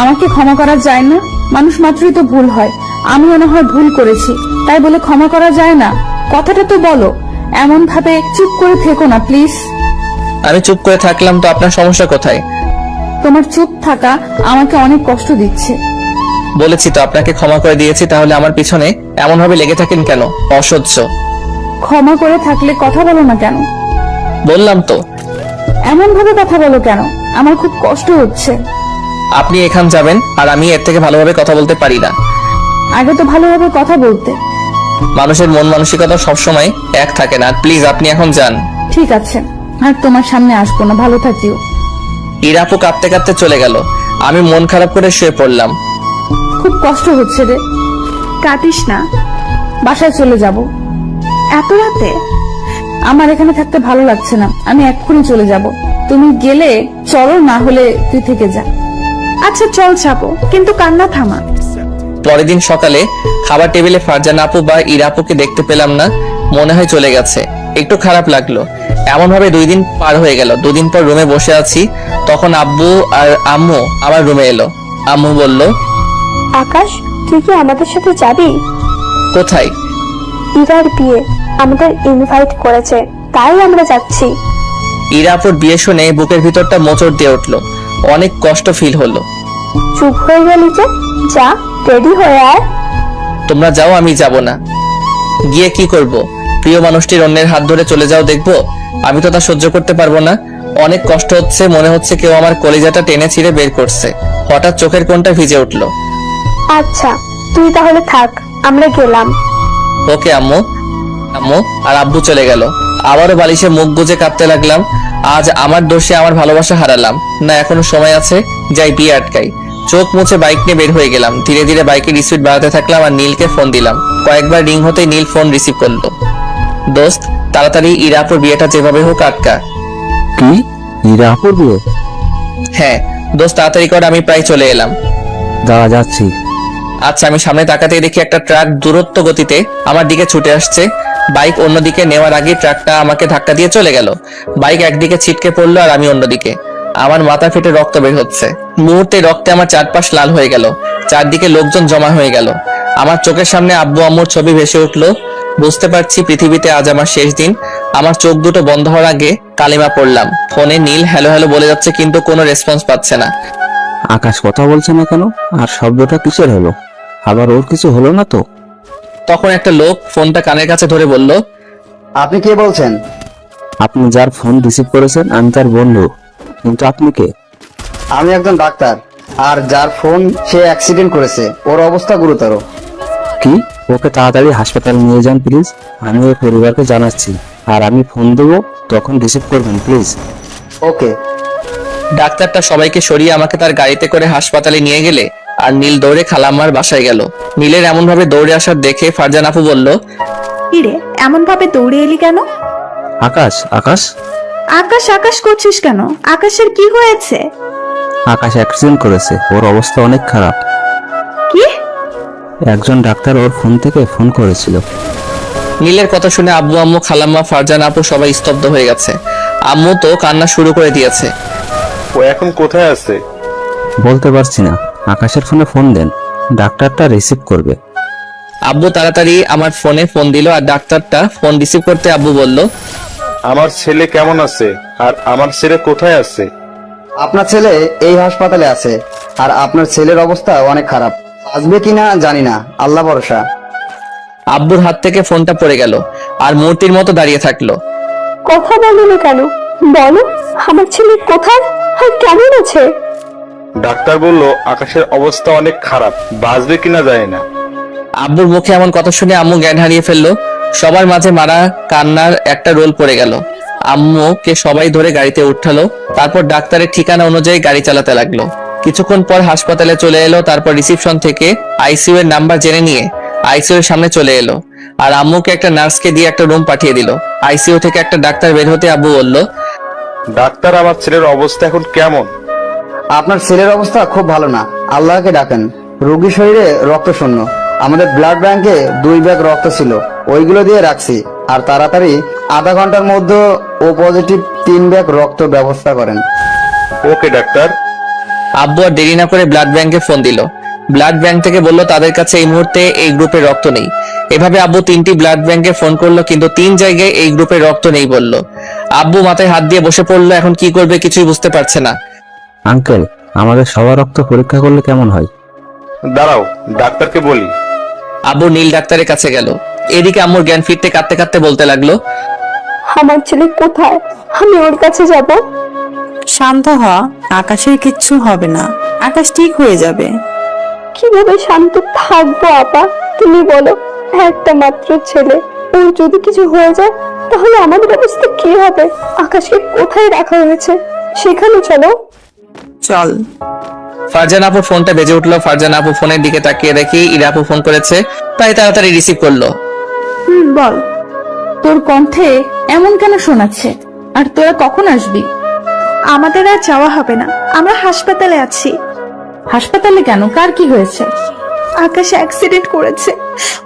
আমাকে ক্ষমা করা যায় না? মানুষ মাত্রই তো ভুল হয়। আমি মনে হয় ভুল করেছি, তাই বলে ক্ষমা করা যায় না? কথাটা তো বলো। এমন ভাবে চুপ করে থেকো না প্লিজ। আমি চুপ করে থাকলাম তো আপনার সমস্যা কোথায়? তোমার চুপ থাকা আমাকে অনেক কষ্ট দিচ্ছে। বলেছি তো আপনাকে ক্ষমা করে দিয়েছি, তাহলে আমার পিছনে এমন ভাবে লেগে থাকেন কেন? অসহ্য। ক্ষমা করে থাকলে কথা বলো না কেন? বললাম তো। এমন ভাবে কথা বলো কেন? আমার খুব কষ্ট হচ্ছে। আপনি এখান যাবেন আর আমি এর থেকে ভালোভাবে কথা বলতে পারি না। আগে তো ভালোভাবে কথা বলতে। মানুষের মন মানসিকতা সবসময় এক থাকে না। প্লিজ আপনি এখন যান। ঠিক আছে, আর তোমার সামনে আসবো না। ভালো থাকিও। ইরা আপু কাঁদতে কাঁদতে চলে গেল। আমি মন খারাপ করে শুয়ে পড়লাম। খুব কষ্ট হচ্ছে রে। কাঁদিস না। বাসায় চলে যাব। এত রাতে? আমার এখানে থাকতে ভালো লাগছে না। আমি এক্ষুনি চলে যাব। তুমি গেলে চলো, না হলে তুই থেকে যা। আচ্ছা চল যাবো, কিন্তু কান্না থামা। পরের দিন সকালে খাবার টেবিলে ফারজানা আপু বা ইরা আপুকে দেখতে পেলাম না। মনে হয় চলে গেছে। একটু খারাপ লাগলো। এমন ভাবে 2 দিন পার হয়ে গেল। 2 দিন পর রুমে বসে আছি, তখন আব্বু আর আম্মু আমার রুমে এলো। আম্মু বলল, আকাশ, তুই কি আমাদের সাথে যাবি? কোথায়? ইরার বিয়ে আমাদের ইনভাইট করেছে, তাই আমরা যাচ্ছি। ইরা আপুর বিয়ে শুনে বুকের ভিতরটা মোচড় দিয়ে উঠলো। অনেক কষ্ট ফিল হলো। চুপ হয়ে গেলি যে? যা, রেডি হয়ে আয়। তোমরা যাও, আমি যাব না। গিয়ে কি করব? প্রিয় মানুষটির অন্যের হাত ধরে চলে যাও দেখবো? আমি তো তা সহ্য করতে পারবো না। অনেক কষ্ট হচ্ছে, মনে হচ্ছে কেউ আমার কলিজাটা টেনে ছিঁড়ে বের করছে। হঠাৎ চোখের কোণটা ভিজে উঠলো। আচ্ছা, তুই তাহলে থাক, আমরা গেলাম। ওকে আম্মু। আম্মু আর আব্বু চলে গেল। আবারও বালিশে মুখ গুজে কাঁদতে লাগলাম। আজ আমার দোষে আমার ভালোবাসা হারালাম না, এখনো সময় আছে। যাই বিয়ে আটকাই। চোখ মুছে বাইক নিয়ে বের হয়ে গেলাম। ধীরে ধীরে বাইকের স্পিড বাড়াতে থাকলাম আর নীলকে ফোন দিলাম। কয়েকবার রিং হতেই নীল ফোন রিসিভ করলো। দোস্ত, তাড়াতাড়ি ইরাপুর বিয়েটা যেভাবে হোক আটকা। কি? ইরা আপুর বিয়ে? হ্যাঁ দোস্ত, তাড়াতাড়ি কর, আমি প্রায় চলে এলাম। দাঁড়া, যাচ্ছি। আচ্ছা, আমি সামনে তাকাতেই দেখি একটা ট্রাক দূরত্ব গতিতে আমার দিকে ছুটে আসছে। বাইক অন্যদিকে নেওয়ার আগে ট্রাকটা আমাকে ধাক্কা দিয়ে চলে গেল। বাইক একদিকে ছিটকে পড়লো আর আমি অন্যদিকে। আমার মাথা ফেটে রক্ত বের হচ্ছে। মুহূর্তে রক্তে আমার চারপাশ লাল হয়ে গেল। চারদিকে লোকজন জমা হয়ে গেল। আমার চোখের সামনে আব্বু আম্মুর ছবি ভেসে উঠলো। বুঝতে পারছি পৃথিবীতে আজ আমার শেষ দিন। আমার চোখ দুটো বন্ধ হওয়ার আগে কালিমা পড়লাম। ফোনে নীল হ্যালো হ্যালো বলে যাচ্ছে, কিন্তু কোনো রেসপন্স পাচ্ছে না। আকাশ কথা বলছে না কেন? আর শব্দটা কিসের হলো? আবার ওর কিছু হলো না তো? তখন একটা লোক ফোনটা কানের কাছে ধরে বলল, আপনি কে বলছেন? আপনি যার ফোন রিসিভ করেছেন আমি তার বন্ধু, কিন্তু আপনি কে? আমি একজন ডাক্তার, আর যার ফোন সে অ্যাক্সিডেন্ট করেছে, ওর অবস্থা গুরুতর। কি? ওকে তাড়াতাড়ি হাসপাতালে নিয়ে যান প্লিজ। আমি ওর পরিবারকে জানাচ্ছি। আর আমি ফোন দেবো, তখন রিসিভ করবেন প্লিজ। ওকে। ডাক্তারটা সবাইকে সরিয়ে আমাকে তার গাড়িতে করে হাসপাতালে নিয়ে গেলে আর নীল দৌড়ে খালাম্মার বাসায় গেল। নীলের এমন ভাবে দৌড়ে আসার দেখে ফারজান আপু বলল, কিরে এমন ভাবে দৌড়ে এলি কেন? আকাশ, আকাশ, আকাশ আকাশ করছিস কেন? আকাশের কি হয়েছে? আকাশ অ্যাক্সিডেন্ট করেছে, ওর অবস্থা অনেক খারাপ। কি? একজন ডাক্তার ওর ফোন থেকে ফোন করেছিল। নীলের কথা শুনে আব্বু আম্মু খালাম্মা ফারজান আপু সবাই স্তব্ধ হয়ে গেছে। আম্মু তো কান্না শুরু করে দিয়েছে। ও এখন কোথায় আছে? বলতে পারছি না, আকাশের ফোনে ফোন দেন, ডাক্তারটা রিসিভ করবে। আব্বু তাড়াতাড়ি আমার ফোনে ফোন দিল আর ডাক্তারটা ফোন রিসিভ করতে আব্বু বলল, আমার ছেলে কেমন আছে আর আমার ছেলে কোথায় আছে? আপনার ছেলে এই হাসপাতালে আছে, আর আপনার ছেলের অবস্থা অনেক খারাপ। আসবে কিনা জানি না, আল্লাহ ভরসা। আব্বুর হাত থেকে ফোনটা পড়ে গেল আর মূর্তির মতো দাঁড়িয়ে থাকলো। কথা বলো না কেন? বলো আমার ছেলে কোথায় আর কেমন আছে? ডাক্তার বলল আকাশের অবস্থা অনেক খারাপ, বাঁচবে কিনা জানি না। আব্বুর মুখে এমন কথা শুনে আম্মু জ্ঞান হারিয়ে ফেললো। সবার মাঝে মারা কান্নার একটা রোল পড়ে গেল। আম্মুকে সবাই ধরে গাড়িতে উঠালো, তারপর ডাক্তারের ঠিকানা অনুযায়ী গাড়ি চালাতে লাগলো। কিছুক্ষণ পর হাসপাতালে চলে এলো। তারপর রিসিপশন থেকে আইসিইউ এর নাম্বার জেনে নিয়ে আইসিইউ এর সামনে চলে এলো আর আম্মুকে একটা নার্সকে দিয়ে একটা রুম পাঠিয়ে দিল। আইসিইউ থেকে একটা ডাক্তার বের হতে আব্বু বলল, ডাক্তার আমার ছেলের অবস্থা এখন কেমন? আপনার ছেলের অবস্থা খুব ভালো না, আল্লাহকে ডাকেন। রোগীর শরীরে রক্ত শূন্য। আমাদের ব্লাড ব্যাংকে 2 ব্যাগ রক্ত ছিল, ওইগুলো দিয়ে রাখছি। আর তাড়াতাড়ি আধা ঘন্টার মধ্যে ও পজিটিভ 3 ব্যাগ রক্ত ব্যবস্থা করেন। ওকে ডাক্তার। আব্বু আর দেরি না করে ব্লাড ব্যাংকে ফোন দিল। ব্লাড ব্যাংক থেকে বলল তাদের কাছে এই মুহূর্তে এই গ্রুপে রক্ত নেই। এভাবে আব্বু 3টি ব্লাড ব্যাংকে ফোন করলো, কিন্তু 3 জায়গায় এই গ্রুপে রক্ত নেই বলল। আব্বু মাথায় হাত দিয়ে বসে পড়লো, এখন কি করবে কিছুই বুঝতে পারছে না। আঙ্কেল, আমাদের সবার রক্ত পরীক্ষা করলে কেমন হয়? দাঁড়াও, ডাক্তারকে বলি। আব্বু নীল ডাক্তারের কাছে গেল। এদিকে আম্মুর জ্ঞান ফিরতে কাঁদতে কাঁদতে বলতে লাগলো, আমার ছেলে কোথায়? আমি ওর কাছে যাব। শান্ত হ, আকাশের কিচ্ছু হবে না, আকাশ ঠিক হয়ে যাবে। কিভাবে শান্ত থাকবো আপা? তুমি বলো, একটা মাত্র ছেলে, ওর যদি কিছু হয়ে যায় তাহলে আমাদের অবস্থা কি হবে? আকাশকে কোথায় রাখা হয়েছে সেখানে চলো। চল। ফারজান আপুর ফোনটা বেজে উঠলো। ফারজান আপু ফোনের দিকে তাকিয়ে দেখি ইরা আপু ফোন করেছে, তাই তাড়াতাড়ি রিসিভ করলো। বল, তোর কণ্ঠে এমন কেন শোনাচ্ছে? আর তোরা কখন আসবি? আমাদের আর যাওয়া হবে না, আমরা হাসপাতালে আছি। হাসপাতালে কেন? কার কি হয়েছে? আকাশ অ্যাক্সিডেন্ট করেছে,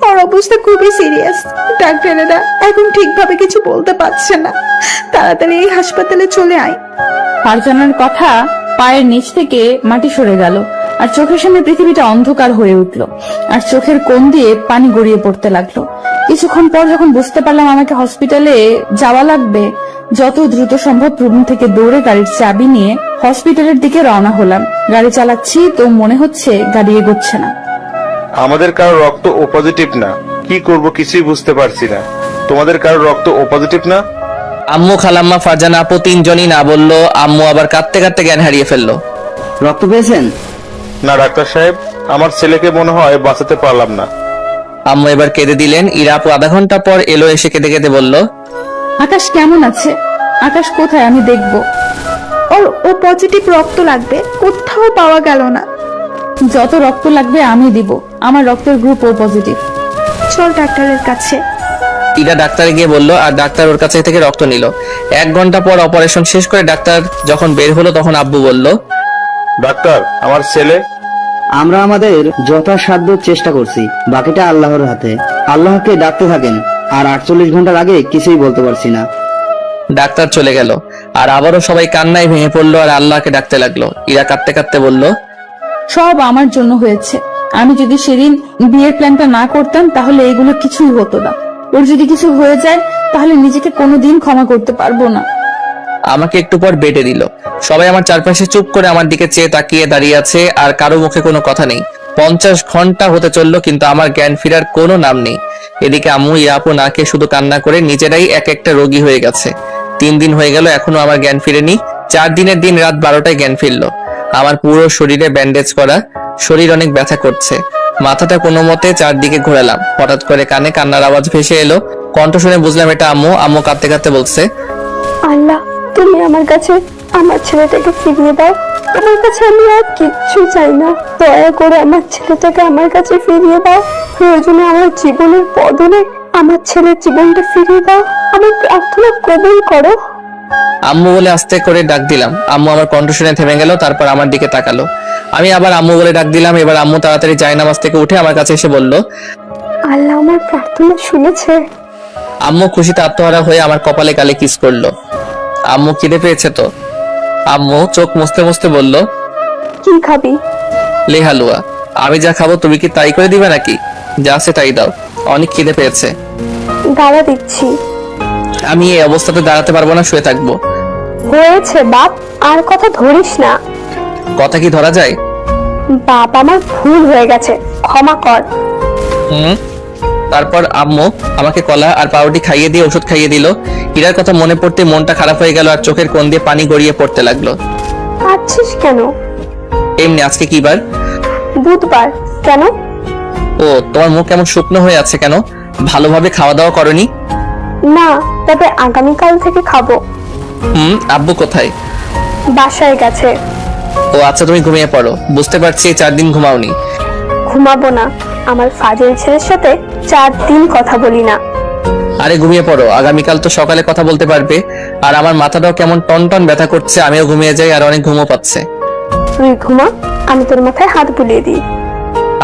ওর অবস্থা খুবই সিরিয়াস। ডাক্তারেরা এখন ঠিকভাবে কিছু বলতে পারছে না, তাড়াতাড়ি এই হাসপাতালে চলে আয়। ফারজানার কথা পায়ের নিচ থেকে মাটি সরে গেল আর চোখের সামনে পৃথিবীটা অন্ধকার হয়ে উঠল আর চোখের কোণ দিয়ে পানি গড়িয়ে পড়তে লাগলো। কিছুক্ষণ পর যখন বুঝতে পারলাম আমাকে হসপিটালে যাওয়া লাগবে, যত দ্রুত সম্ভব রুম থেকে দৌড়ে গাড়ির চাবি নিয়ে হসপিটালের দিকে রওনা হলাম। গাড়ি চালাচ্ছি তো মনে হচ্ছে গাড়ি এগোচ্ছে না। আমাদের কারো রক্ত ও পজিটিভ না, কি করব কিছুই বুঝতে পারছি না। তোমাদের কারো রক্ত ও পজিটিভ না? আম্মু, খালাম্মা, ফারজানা আপু 3 জনই না বললো। আম্মু আবার কাঁদতে কাঁদতে জ্ঞান হারিয়ে ফেললো। রক্ত পেয়েছেন? না ডাক্তার সাহেব, আমার ছেলেকে মনে হয় বাঁচাতে পারলাম না। আম্মু এবার কেঁদে দিলেন। ইরা আপু আধা ঘন্টা পর এলো, এসে কেঁদে কেঁদে বলল, আকাশ কেমন আছে? আকাশ কোথায়? আমি দেখবো। ও পজিটিভ রক্ত লাগবে, কোথাও পাওয়া গেল না। যত রক্ত লাগবে আমি দিব, আমার রক্তের গ্রুপ ও পজিটিভ। চল ডাক্তারের কাছে। ইরা ডাক্তারে গিয়ে বলল আর ডাক্তার ওর কাছে থেকে রক্ত নিল। 1 ঘন্টা পর অপারেশন শেষ করে ডাক্তার যখন বের হলো তখন আব্বু বলল, ডাক্তার, আমার ছেলে? আমরা আমাদের যথাসাধ্য চেষ্টা করছি, বাকিটা আল্লাহর হাতে। আল্লাহকে ডাকতে থাকেন, আর 48 ঘন্টার আগে কিছুই বলতে পারছি না। ডাক্তার চলে গেল আর আবারও সবাই কান্নায় ভেঙে পড়লো আর আল্লাহকে ডাকতে লাগলো। ইরা কাঁদতে কাঁদতে বলল, সব আমার জন্য হয়েছে। আমি যদি সেদিন বিয়ের প্ল্যানটা না করতাম তাহলে এগুলো কিছুই হতো না। ওর যদি কিছু হয়ে যায় তাহলে নিজেকে কোনোদিন ক্ষমা করতে পারবো না। আমাকে একটু পর বেডে দিল। সবাই আমার চারপাশে চুপ করে আমার দিকে চেয়ে তাকিয়ে দাঁড়িয়ে আছে আর কারো মুখে কোনো কথা নেই। 50 ঘন্টা হতে চললো কিন্তু আমার জ্ঞান ফেরার কোনো নাম নেই। এদিকে আম্মু, ইরা আপু না খেয়ে শুধু কান্না করে নিজেরাই এক একটা রোগী হয়ে গেছে। 3 দিন হয়ে গেল, এখনো আমার জ্ঞান ফিরেনি। 4 দিনের দিন রাত 12টায় জ্ঞান ফিরলো। আমার পুরো শরীরে ব্যান্ডেজ করা, শরীর অনেক ব্যথা করছে। মাথাটা কোনো মতে চারদিকে ঘোরালাম, হঠাৎ করে কানে কান্নার আওয়াজ ভেসে এলো। কণ্ঠ শুনে বুঝলাম এটা আম্মু। আম্মু কাঁদতে কাঁদতে বলছে, আল্লাহ, তুমি আমার কাছে আমার ছেলেটাকে ফিরিয়ে দাও। আমার কাছে আমি আর কিচ্ছু চাই না। দয়া করে আমার ছেলেটাকে আমার কাছে ফিরিয়ে দাও। প্রয়োজনে আমার জীবনের বদলে আমার ছেলের জীবনটা ফিরিয়ে দাও। আমার প্রার্থনা কবুল করো। আম্মু বলে আস্তে করে ডাক দিলাম। আম্মু আমার কণ্ঠ শুনে থেমে গেল, তারপর আমার দিকে তাকালো। আমি আবার আম্মু বলে ডাক দিলাম। এবার আম্মু তাড়াতাড়ি জায়নামাজ থেকে উঠে আমার কাছে এসে বলল, আল্লাহ আমার প্রার্থনা শুনেছে। আম্মু খুশিতে আত্মহারা হয়ে আমার কপালে গালে কিস করলো। আম্মু খিদে পেয়েছে তো? আম্মু চোখ মুছতে মুছতে বলল, কি খাবি? লে হালুয়া। আমি যা খাবো তুমি কি তাই করে দিবে নাকি? যা আছে তাই দাও, অনেক খিদে পেয়েছে। দাঁড়া দিচ্ছি। আমি এই অবস্থাতে দাঁড়াতে পারবো না, শুয়ে থাকবো। হয়েছে বাপ, আর কথা ধরিস না। কথা কি ধরা যায়? বাপ, আমার ভুল হয়ে গেছে, ক্ষমা কর। তারপর আম্মু আমাকে কলা আর পাউরুটি খাইয়ে দিয়ে ওষুধ খাইয়ে দিল। ইরার কথা মনে পড়তে মনটা খারাপ হয়ে গেল আর চোখের কোণ দিয়ে পানি গড়িয়ে পড়তে লাগলো। আছিস কেন? এমনি। আজকে কি বার? বুধবার। কেন? ও, তোমার মুখ কেমন শুকনো হয়ে আছে কেন? ভালোভাবে খাওয়া দাওয়া করনি? না, তবে আগামীকাল থেকে খাবো। আব্বু কোথায়? বাসায় গেছে। ও আচ্ছা, তুমি ঘুমিয়ে পড়ো। বুঝতে পারছি 4 দিন ঘুমাওনি। ঘুমাবো না, আমার ফাজিল ছেলের সাথে 4 দিন কথা বলি না। আরে ঘুমিয়ে পড়ো, আগামীকাল তো সকালে কথা বলতে পারবে। আর আমার মাথাটাও কেমন টনটন ব্যথা করছে, আমিও ঘুমিয়ে যাই আর অনেক ঘুমও পাচ্ছে। তুই ঘুমা, আমি তোর মাথায় হাত বুলিয়ে দিই।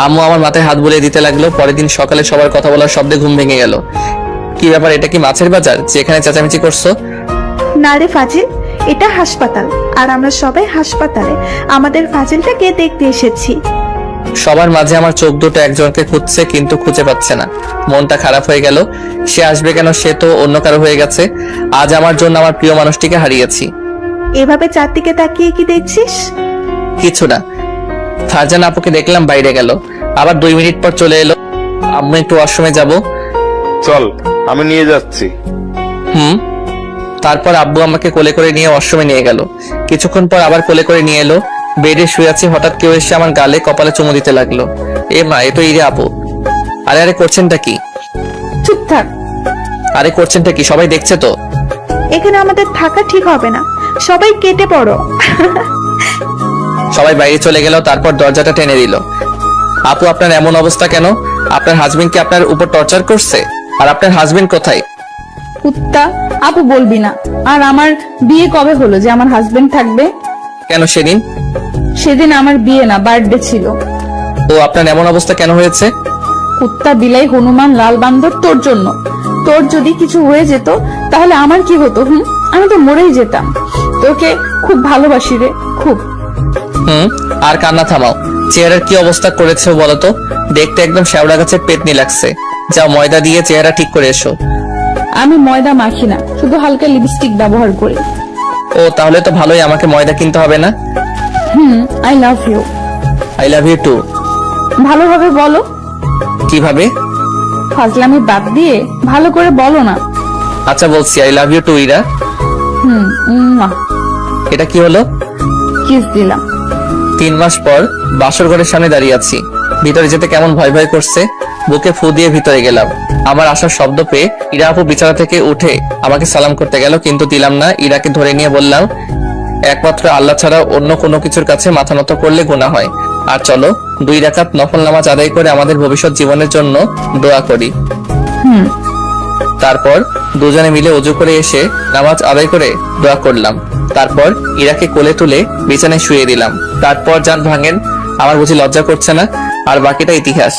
আম্মু আমার মাথায় হাত বুলিয়ে দিতে লাগলো। পরের দিন সকালে সবার কথা বলার শব্দে ঘুম ভেঙে গেল। কি ব্যাপার, এটা কি মাছের বাজার যে এখানে চেঁচামেচি করছো? না রে ফাজিল, এটা হাসপাতাল, আর আমরা সবাই হাসপাতালে আমাদের ফাজিলটাকে দেখতে এসেছি। সবার মাঝে আমার চোখ দুটো একজনকে খুঁজছে, কিন্তু খুঁজে পাচ্ছে না। মনটা খারাপ হয়ে গেল। সে আসবে কেন? সে তো অন্য কারো হয়ে গেছে। আজ আমার জন্য আমার প্রিয় মানুষটিকে হারিয়েছি। এভাবে চারদিকে তাকিয়ে কি দেখছিস? কিছু না। ফারজান আপুকে দেখলাম বাইরে গেল, আবার 2 মিনিট পর চলে এলো। আম্মু একটু ওয়াশরুমে যাব। চল, আমি নিয়ে যাচ্ছি। তারপর আব্বু আমাকে কোলে করে নিয়ে ওয়াশরুমে নিয়ে গেল। কিছুক্ষণ পর আবার কোলে করে নিয়ে এলো। বেডে শুয়ে আছি, হঠাৎ কেউ এসে আমার গালে কপালে চুমু দিতে লাগলো। এ মা, এ তো ইরে আপু। আরে আরে করছেনটা কি? চুপ থাক। আরে করছেনটা কি? সবাই দেখছে তো। এখানে আমাদের থাকা ঠিক হবে না, সবাই কেটে পড়ো। সবাই বাইরে চলে গেল। তারপর দরজাটা টেনে দিল। আপু, আপনার এমন অবস্থা কেন? আপনার হাজবেন্ড কি আপনার উপর টর্চার করছে? আর আপনার হাজবেন্ড কোথায়? কুত্তা, আপু বলবি না। আর আমার বিয়ে কবে হলো যে আমার হাজবেন্ড থাকবে? কেন সেদিন? সেদিন আমার বিয়ে না, বার্থডে ছিল। ও, আপনার এমন অবস্থা কেন হয়েছে? কুত্তা, বিলাই, হনুমান, লাল বান্দর, তোর জন্য। তোর যদি কিছু হয়ে যেত তাহলে আমার কি হতো? আমি তো মরেই যেতাম। তোকে খুব ভালোবাসি রে, খুব। আর কান্না থামাও। চেহারার কি অবস্থা করেছে বলতো? দেখতে একদম শ্যাওড়া গাছের পেতনি লাগছে। যাও, ময়দা দিয়ে চেহারা ঠিক করে এসো। আমি ময়দা মাখি না, শুধু হালকা লিপস্টিক ব্যবহার করি। ও, তাহলে তো ভালোই, আমাকে ময়দা কিনতে হবে না। I love you. I love you too. ভালোভাবে বলো। কিভাবে? ফাজলামি বাদ দিয়ে ভালো করে বলো না। আচ্ছা বলছি, I love you too Ira. এটা কি হলো? কিস দিলাম। 3 মাস পর বাসর ঘরের সামনে দাঁড়িয়ে আছি। ভিতরে যেতে কেমন ভয় ভয় করছে। বুকে ফু দিয়ে ভিতরে গেলাম। আমার আসার শব্দ পেয়ে ইরা আপু বিছানা থেকে উঠে আমাকে সালাম করতে গেল, কিন্তু দিলাম না। ইরাকে ধরে নিয়ে বললাম, একমাত্র আল্লাহ ছাড়া অন্য কোনো কিছুর কাছে মাথা নত করলে গুনাহ হয়। আর চলো 2 রাকাত নফল নামাজ আদায় করে আমাদের ভবিষ্যৎ জীবনের জন্য দোয়া করি। তারপর দুজনে মিলে ওযু করে এসে নামাজ আদায় করে দোয়া করলাম। তারপর ইরাকে কোলে তুলে বিছানায় শুয়ে দিলাম। তারপর জান ভাঙেন। আমার বুঝি লজ্জা করছে না? আর বাকিটা ইতিহাস।